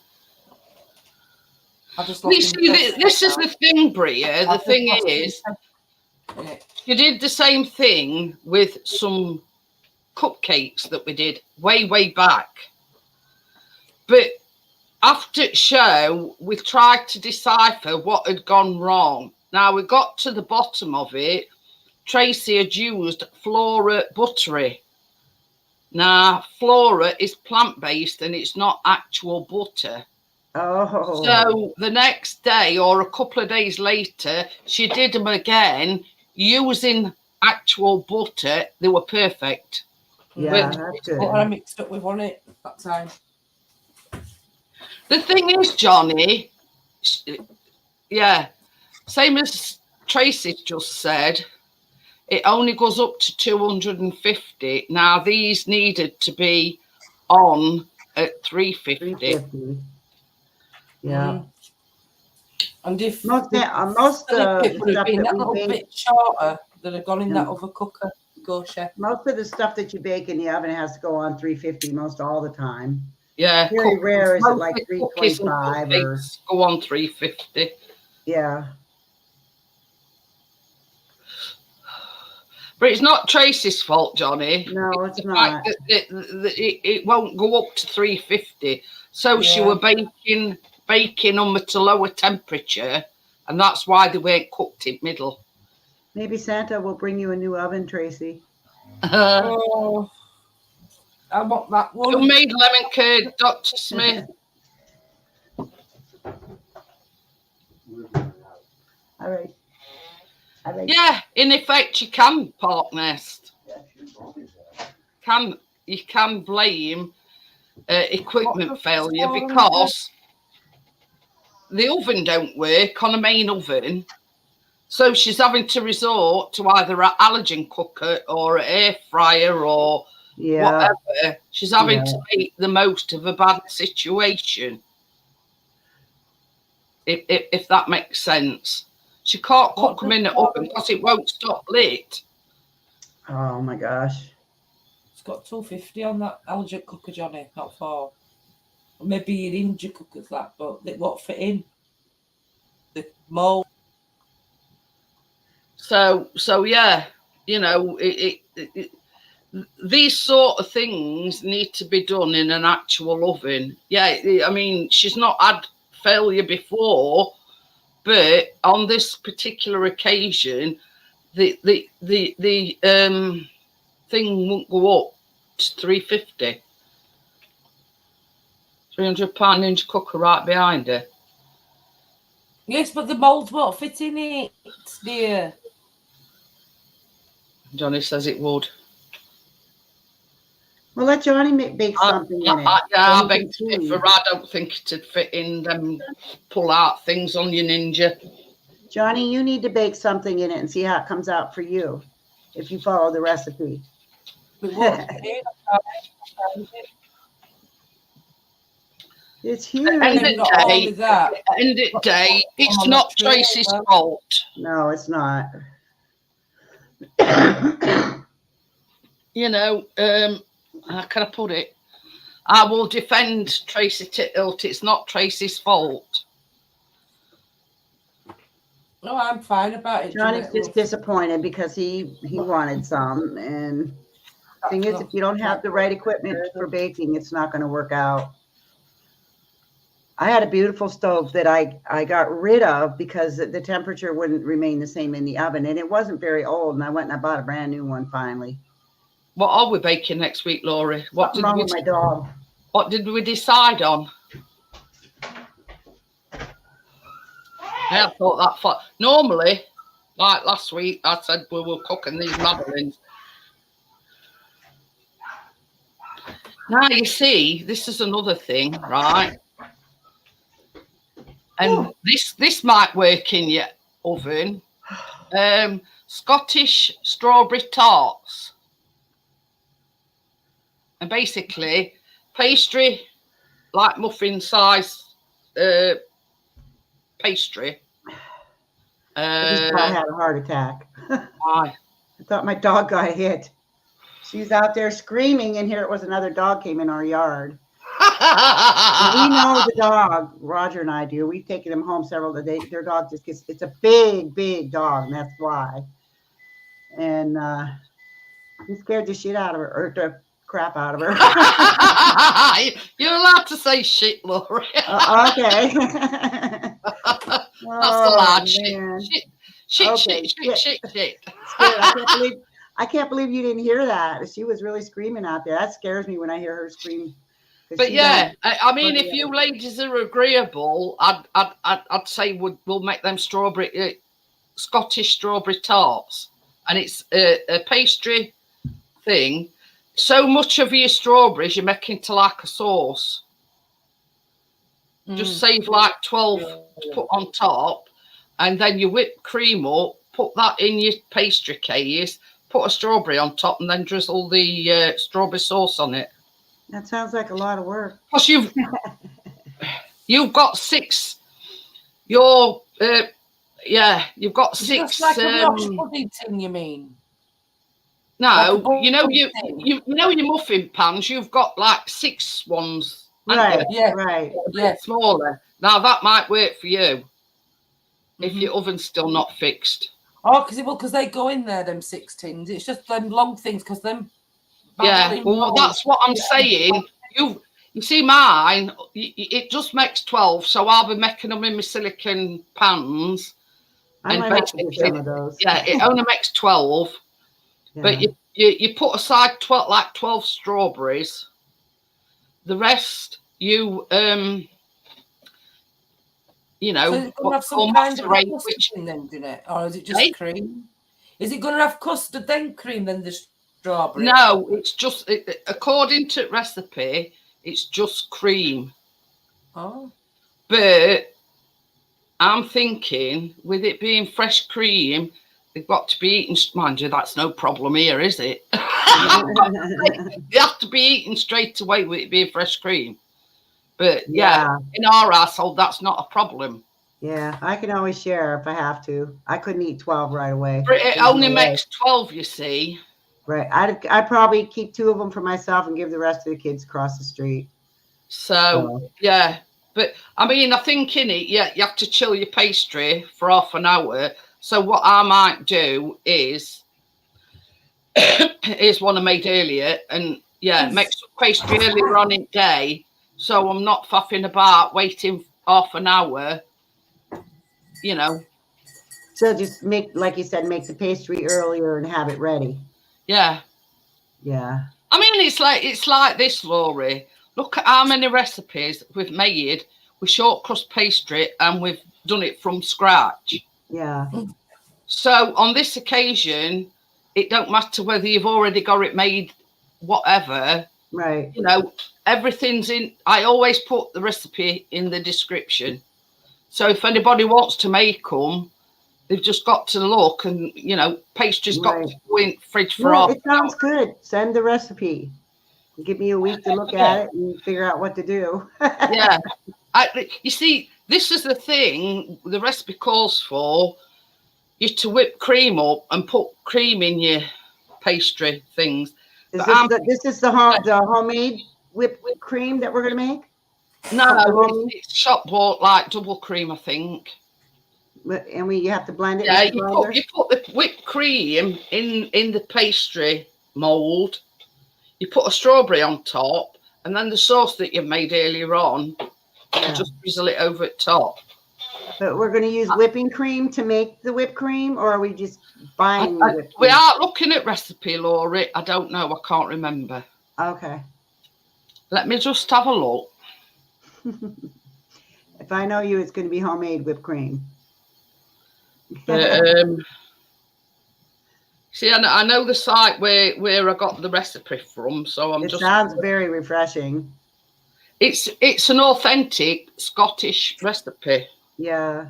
just You see, this is the thing, Bria. The thing is, you did the same thing with some cupcakes that we did way back. But after show, we tried to decipher what had gone wrong. Now we got to the bottom of it. Tracy had used Flora buttery. Now Flora is plant-based and it's not actual butter. Oh. So the next day or a couple of days later, she did them again using actual butter. They were perfect. Yeah, But that's good. What I mixed up with on it that time. the thing is, Johnny, yeah, same as Tracy just said, it only goes up to 250. Now these needed to be on at 350. 350. Yeah. And if Most the stuff it would have that been that we little bake, bit shorter that had gone in that Yeah. other cooker. Go, chef. most of the stuff that you bake in the oven has to go on 350 most all the time. Yeah, Very rare is it like cookies and 325 or cupcakes go on 350. yeah. But it's not Tracy's fault, Johnny. No, it's the not. fact that it won't go up to 350. So she Yeah. were baking them at a lower temperature, and that's why they weren't cooked in middle. Maybe Santa will bring you a new oven, Tracy. Oh, I want that Who one. made lemon curd, Dr. Smith? All right. All right. Yeah, in effect, you can park nest. You can blame equipment failure because the oven don't work on a main oven. So she's having to resort to either an allergen cooker or an air fryer or Yeah. whatever. She's having to make the most of a bad situation. If that makes sense. She can't cook them in the oven because it won't stop lit. Oh my gosh. It's got 250 on that allergen cooker, Johnny, not 4. Maybe your India cookers that, but it won't fit in the mold. So yeah, you know, these sort of things need to be done in an actual oven. Yeah, I mean, she's not had failure before, but on this particular occasion, the thing won't go up to 350. £300 Ninja cooker right behind her. Yes, but the mould won't fit in it, dear. Johnny says it would. Well, let Johnny bake something in it. I So he beg to can differ. I don't think it'd fit in them pull-out things on your Ninja. Johnny, you need to bake something in it and see how it comes out for you if you follow the recipe. It won't. It's huge. End of Not only day, that, it's not Tracy's fault. No, it's not. You know, how can I put it? I will defend Tracy Tithilt. It's not Tracy's fault. no, I'm fine about it. Johnny's Jeanette. just disappointed because he wanted some, and the thing is, if you don't have the right equipment for baking, it's not going to work out. I had a beautiful stove that I got rid of because the temperature wouldn't remain the same in the oven, and it wasn't very old, and I went and I bought a brand new one finally. What are we baking next week, Laurie? What's wrong with my dog? What did we decide on? I thought that for normally, like last week, I said we were cooking these Madeleines. Now you see, this is another thing, right? And this might work in your oven. Scottish strawberry tarts. And basically, pastry, like muffin size pastry. I just thought I had a heart attack. Why? I thought my dog got hit. She's out there screaming, and here it was another dog came in our yard. We know the dog, Roger and I do. We've taken him home several days. Their dog just gets, it's a big, big dog, and that's why. And he scared the shit out of her, or the crap out of her. You're allowed to say shit, Laurie. Okay. That's a large shit. Shit. I can't believe you didn't hear that. She was really screaming out there. That scares me when I hear her scream. But yeah, I mean, if you ladies are agreeable, I'd say we'll make them Scottish strawberry tarts, and it's a pastry thing. So much of your strawberries you make into like a sauce. Just save like 12 to put on top, and then you whip cream up, put that in your pastry case, put a strawberry on top, and then drizzle the strawberry sauce on it. That sounds like a lot of work. Plus, you've got 6. You've got 6. Just like a Welsh pudding tin, you mean? No, like you know your muffin pans. You've got like 6 ones. Right. Yeah. Right. Yeah. Smaller. Now that might work for you if your oven's still not fixed. Oh, because they go in there, them 6 tins. It's just them long things, because them. Yeah, well, that's what I'm saying. You see mine, it just makes 12, so I'll be making them in my silicone pans. I might have to do some of those. Yeah, it only makes 12, but you put aside 12 strawberries. The rest you So it's going to have some kind of custard in them, Jeanette? Or is it just cream? Is it going to have custard, then cream, then the strawberry? No, it's just, according to recipe, it's just cream. Oh. But I'm thinking, with it being fresh cream, they've got to be eaten. Mind you, that's no problem here, is it? They have to be eaten straight away with it being fresh cream. But yeah, in our household, that's not a problem. Yeah, I can always share if I have to. I couldn't eat 12 right away. But it only makes 12, you see. Right. I'd probably keep 2 of them for myself and give the rest of the kids across the street. So, yeah. But, I mean, I think in it, you have to chill your pastry for half an hour. So what I might do is Here's one I made earlier, and yeah, make some pastry earlier on in the day, so I'm not faffing about waiting half an hour. You know. So just make, like you said, make the pastry earlier and have it ready. Yeah. Yeah. I mean, it's like this, Laurie. Look at how many recipes we've made with short crust pastry, and we've done it from scratch. Yeah. So on this occasion, it don't matter whether you've already got it made, whatever. Right. You know, everything's in. I always put the recipe in the description. So if anybody wants to make them, they've just got to look, and you know, pastry's got to go in fridge for Yeah, half it sounds good. Send the recipe. Give me a week to look at it and figure out what to do. Yeah. You see, this is the thing the recipe calls for you to whip cream up and put cream in your pastry things. Is this is the homemade whipped cream that we're going to make? No, it's shop bought like double cream, I think. And you have to blend it. Yeah, with the you put the whipped cream in the pastry mold. You put a strawberry on top, and then the sauce that you've made earlier on, you just drizzle it over the top. But we're going to use whipping cream to make the whipped cream, or are we just buying the whipped cream? We are looking at recipe, Laurie. I don't know. I can't remember. Okay. Let me just have a look. If I know you, it's going to be homemade whipped cream. See, I know the site where I got the recipe from, so It sounds very refreshing. It's an authentic Scottish recipe. Yeah.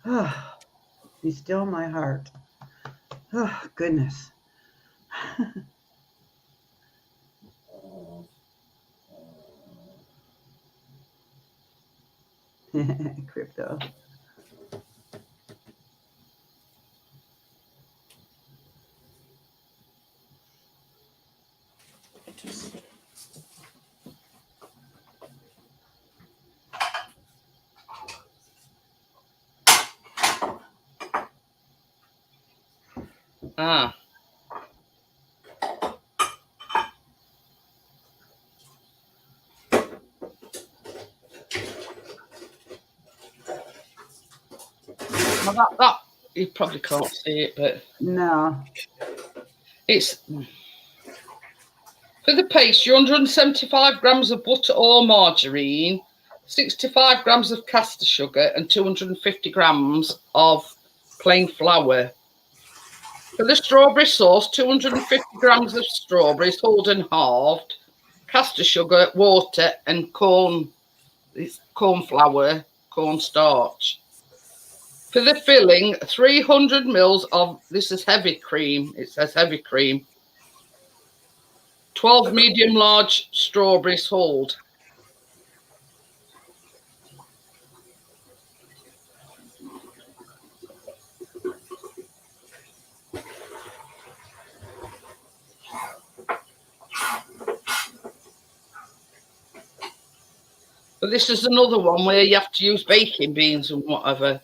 Oh, be still my heart. Oh, goodness. Crypto. Ah. Well, that you probably can't see it, but no, it's for the paste. 175 grams of butter or margarine, 65 grams of caster sugar, and 250 grams of plain flour. For the strawberry sauce, 250 grams of strawberries, hulled and halved, caster sugar, water, and corn flour, corn starch. For the filling, 300 mils of, this is heavy cream, it says heavy cream, 12 medium large strawberries hulled. But this is another one where you have to use baking beans and whatever.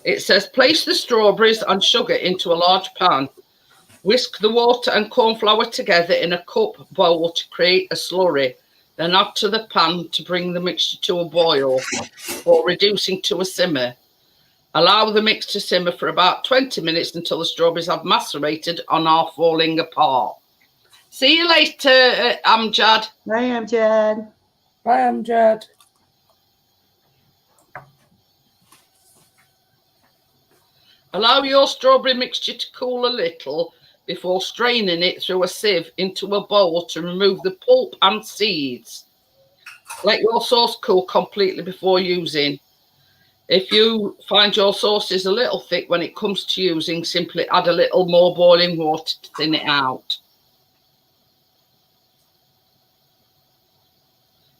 It says, place the strawberries and sugar into a large pan. Whisk the water and corn flour together in a cup bowl to create a slurry. Then add to the pan to bring the mixture to a boil or reducing to a simmer. Allow the mix to simmer for about 20 minutes until the strawberries have macerated and are falling apart. See you later, Amjad. Bye, Amjad. Bye, Amjad. Allow your strawberry mixture to cool a little before straining it through a sieve into a bowl to remove the pulp and seeds. Let your sauce cool completely before using. If you find your sauce is a little thick when it comes to using, simply add a little more boiling water to thin it out.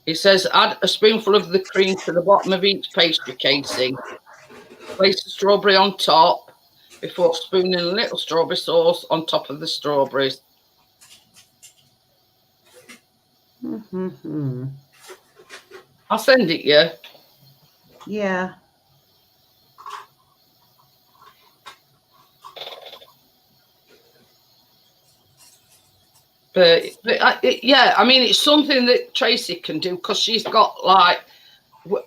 It says add a spoonful of the cream to the bottom of each pastry casing. Place the strawberry on top before spooning a little strawberry sauce on top of the strawberries. Mm-hmm. I'll send it you. Yeah. But yeah, I mean, it's something that Tracy can do because she's got like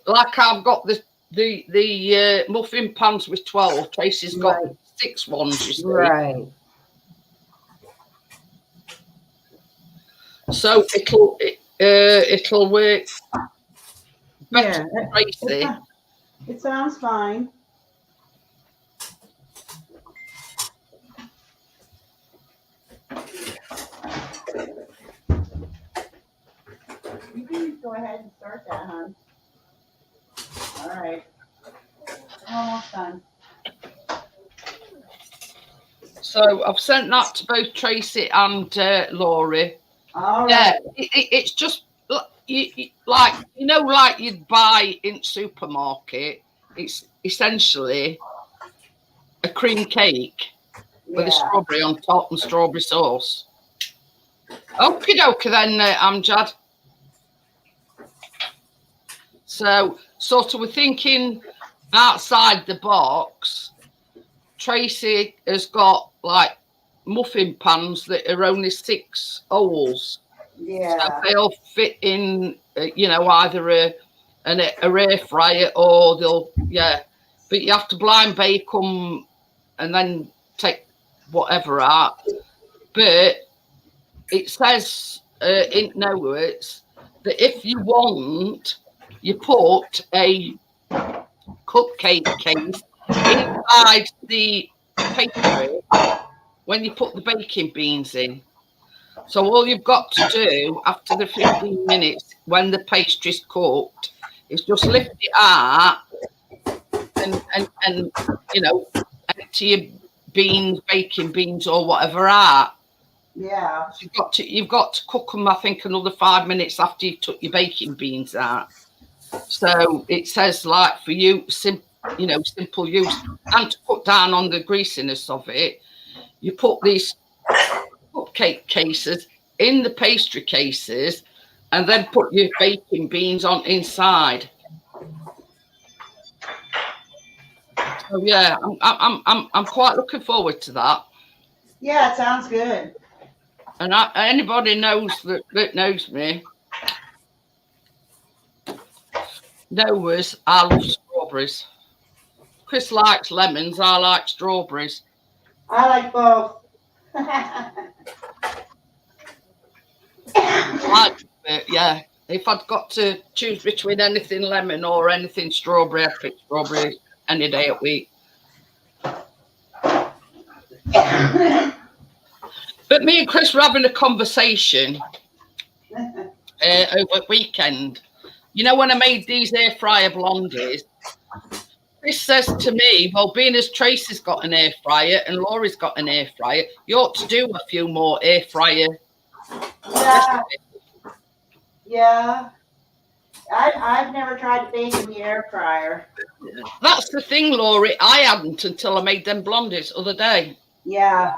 I've got the muffin pans with 12. Tracy's got Right. 6 ones, you see. Right. So it'll work better Yeah. for Tracy. It sounds fine. You can go ahead and start that, hon. All right. Almost done. So I've sent that to both Tracy and Laurie. All Yeah, right. it's just like like you'd buy in supermarket. It's essentially a cream cake with a Yeah. strawberry on top and strawberry sauce. Okie dokie then, Amjad. So sort of we're thinking outside the box. Tracy has got like muffin pans that are only 6 holes. Yeah. So they'll fit in, either an air fryer or they'll, but you have to blind bake them and then take whatever out. But it says in notes that if you want, you put a cupcake case inside the pastry when you put the baking beans in. So all you've got to do after the 15 minutes when the pastry's cooked is just lift it out and empty your beans, baking beans or whatever out. Yeah. You've got to cook them, I think, another 5 minutes after you've took your baking beans out. So it says like for you, simple use, and to put down on the greasiness of it, you put these cupcake cases in the pastry cases and then put your baking beans on inside. So yeah, I'm quite looking forward to that. Yeah, it sounds good. And anybody knows that knows me knows I love strawberries. Chris likes lemons, I like strawberries. I like both. Yeah, if I'd got to choose between anything lemon or anything strawberry, I'd pick strawberry any day of the week. But me and Chris were having a conversation over weekend. You know, when I made these air fryer blondies, Chris says to me, well, being as Tracy's got an air fryer and Laurie's got an air fryer, you ought to do a few more air fryer. Yeah. Yeah. I've never tried to bake in the air fryer. That's the thing, Laurie. I hadn't until I made them blondies the other day. Yeah.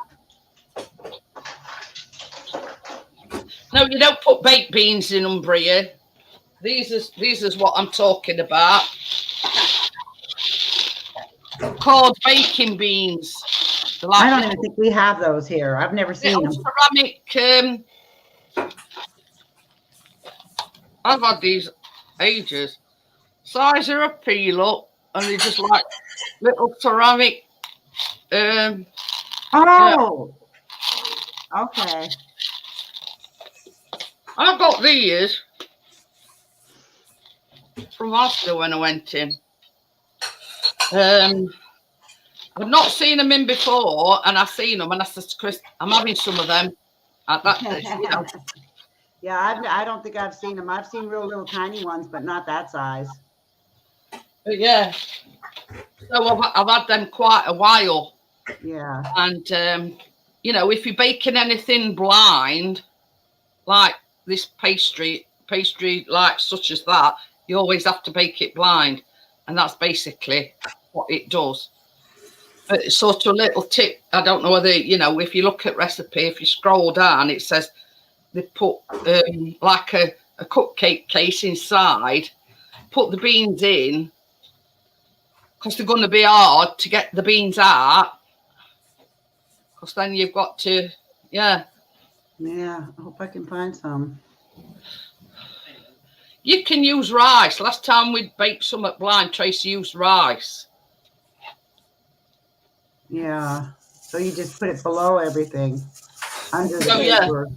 No, you don't put baked beans in them, Bria. These is what I'm talking about. Called baking beans. I don't even think we have those here. I've never seen them. Ceramic. I've had these ages. Size of a peel up, and they're just like little ceramic. Oh. Okay. I got these from Asda when I went in. I've not seen them in before, and I've seen them, and I said to Chris, I'm having some of them. Yeah, I don't think I've seen them. I've seen real little tiny ones, but not that size. But yeah, so I've had them quite a while. Yeah. And, if you're baking anything blind, like this pastry like such as that, you always have to bake it blind. And that's basically what it does. But it's sort of a little tip. I don't know whether, if you look at recipe, if you scroll down, it says they put like a cupcake case inside, put the beans in, because they're going to be hard to get the beans out. Because then you've got to, yeah. Yeah, I hope I can find some. You can use rice. Last time we baked some at Blind, Tracy used rice. Yeah. So you just put it below everything. Under the So, yeah. paper.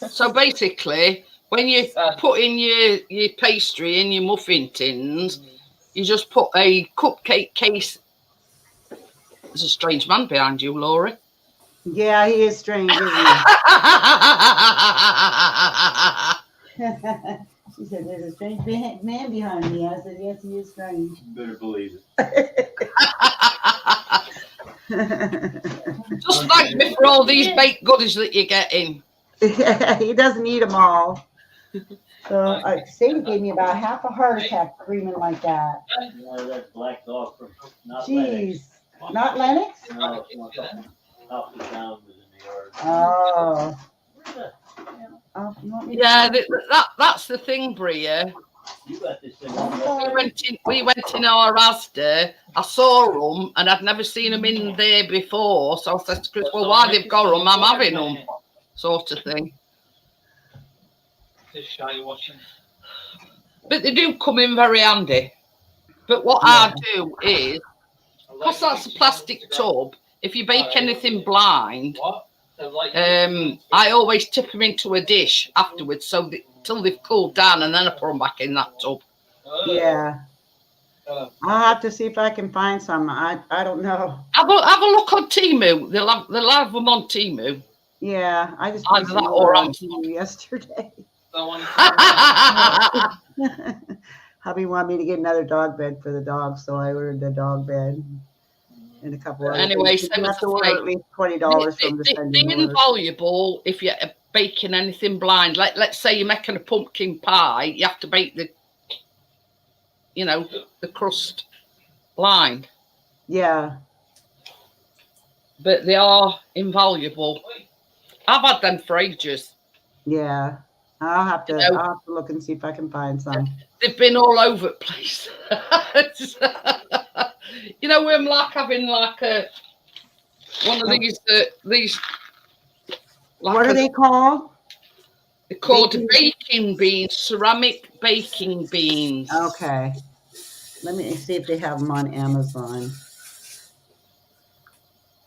So basically, when you put in your pastry in your muffin tins, you just put a cupcake case. There's a strange man behind you, Laurie. Yeah, he is strange, isn't he? She said, there's a strange man behind me. I said, yes, he is strange. Better believe it. Just thank me for all these baked goodies that you're getting. He doesn't eat them all. So Sadie gave me about half a heart attack screaming like that. No, that's black dog from not Jeez. Lennox. Not Lennox? No, it's one off the town was in the yard. Oh. Oh, you want me to- Yeah, that's the thing, Bria. You got this thing I'm on. sorry. We went in our Asda. I saw them, and I'd never seen them in there before. So I said to Chris, well, why they've got them, I'm having them, sort of thing. Just shy watching. But they do come in very handy. But what I do is, because that's a plastic tub, if you bake anything blind, What? I always tip them into a dish afterwards, so till they've cooled down, and then I put them back in that tub. Yeah. I'll have to see if I can find some. I don't know. Have a look on Temu. They'll have them on Temu. Yeah, I just Either that or on Amazon. TV yesterday. I Hubby wanted me to get another dog bed for the dog, so I ordered the dog bed and a couple of Anyway, things. same You as have to I order say, at least $20 from the They're sending order. invaluable if you're baking anything blind. Like, let's say you're making a pumpkin pie, you have to bake the crust blind. Yeah. But they are invaluable. I've had them for ages. Yeah. I'll have to look and see if I can find some. They've been all over the place. I'm like having like one of these. Like What are they called? They're called baking beans, ceramic baking beans. Okay. Let me see if they have them on Amazon.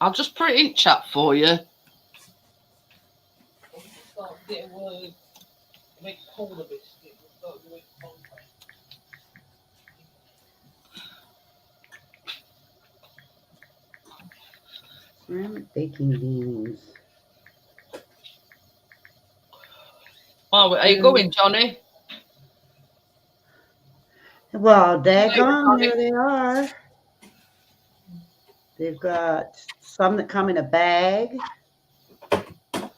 I'll just put it in chat for you. make cold a bit. Ceramic baking beans. Oh, are you going, Johnny? Well, daggone, there they are. They've got some that come in a bag. Well,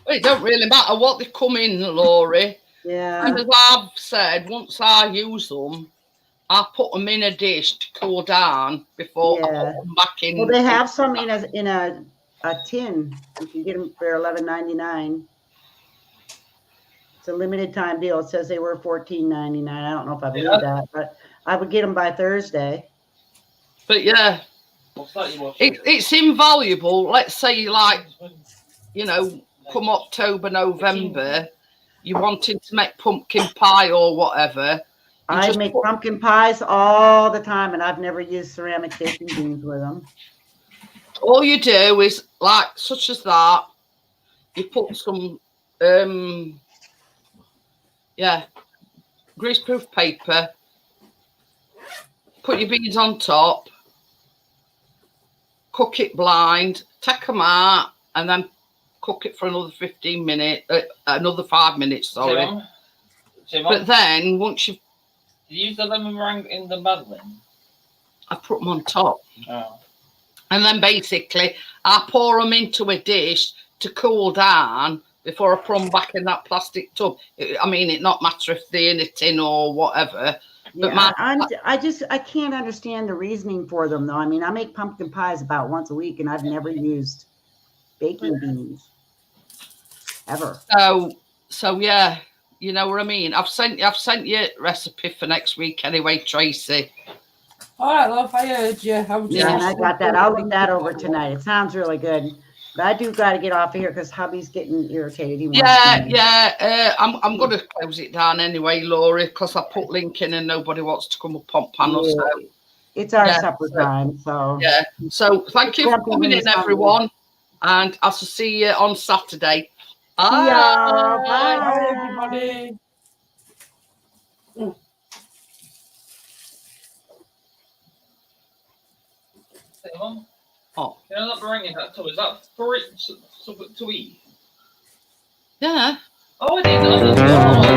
it don't really matter what they come in, Laurie. Yeah. And as I've said, once I use them, I put them in a dish to cool down before I put them back in. Well, they have some in a tin. You can get them for $11.99. It's a limited time deal. It says they were $14.99. I don't know if I believe that, but I would get them by Thursday. But yeah, it's invaluable. Let's say, like, come October, November, you're wanting to make pumpkin pie or whatever. I make pumpkin pies all the time, and I've never used ceramic baking beans with them. All you do is, like, such as that, you put some, greaseproof paper, put your beans on top, cook it blind, take them out, and then cook it for another 15 minutes, another 5 minutes, sorry. But then, once you've... Do you use the lemon meringue in the Madeleine? I put them on top. Oh. And then basically, I pour them into a dish to cool down before I put them back in that plastic tub. I mean, it not matter if they're in a tin or whatever. But yeah, I can't understand the reasoning for them, though. I mean, I make pumpkin pies about once a week, and I've never used baking beans. ever. So yeah, you know what I mean. I've sent you recipe for next week anyway, Tracy. All right, love. I heard you. Yeah, and I got that. I'll get that over tonight. It sounds really good. But I do got to get off of here because hubby's getting irritated. He wants to. I'm going to close it down anyway, Laurie, because I put link in and nobody wants to come up on panel. Yeah. So It's our supper time, so. Yeah. So thank you for coming in, everyone. And I'll see you on Saturday. Bye. See ya. Bye, everybody. Hey, Mum. Oh. You know that meringue hat too? Is that for it something to eat? Yeah. Oh, it is.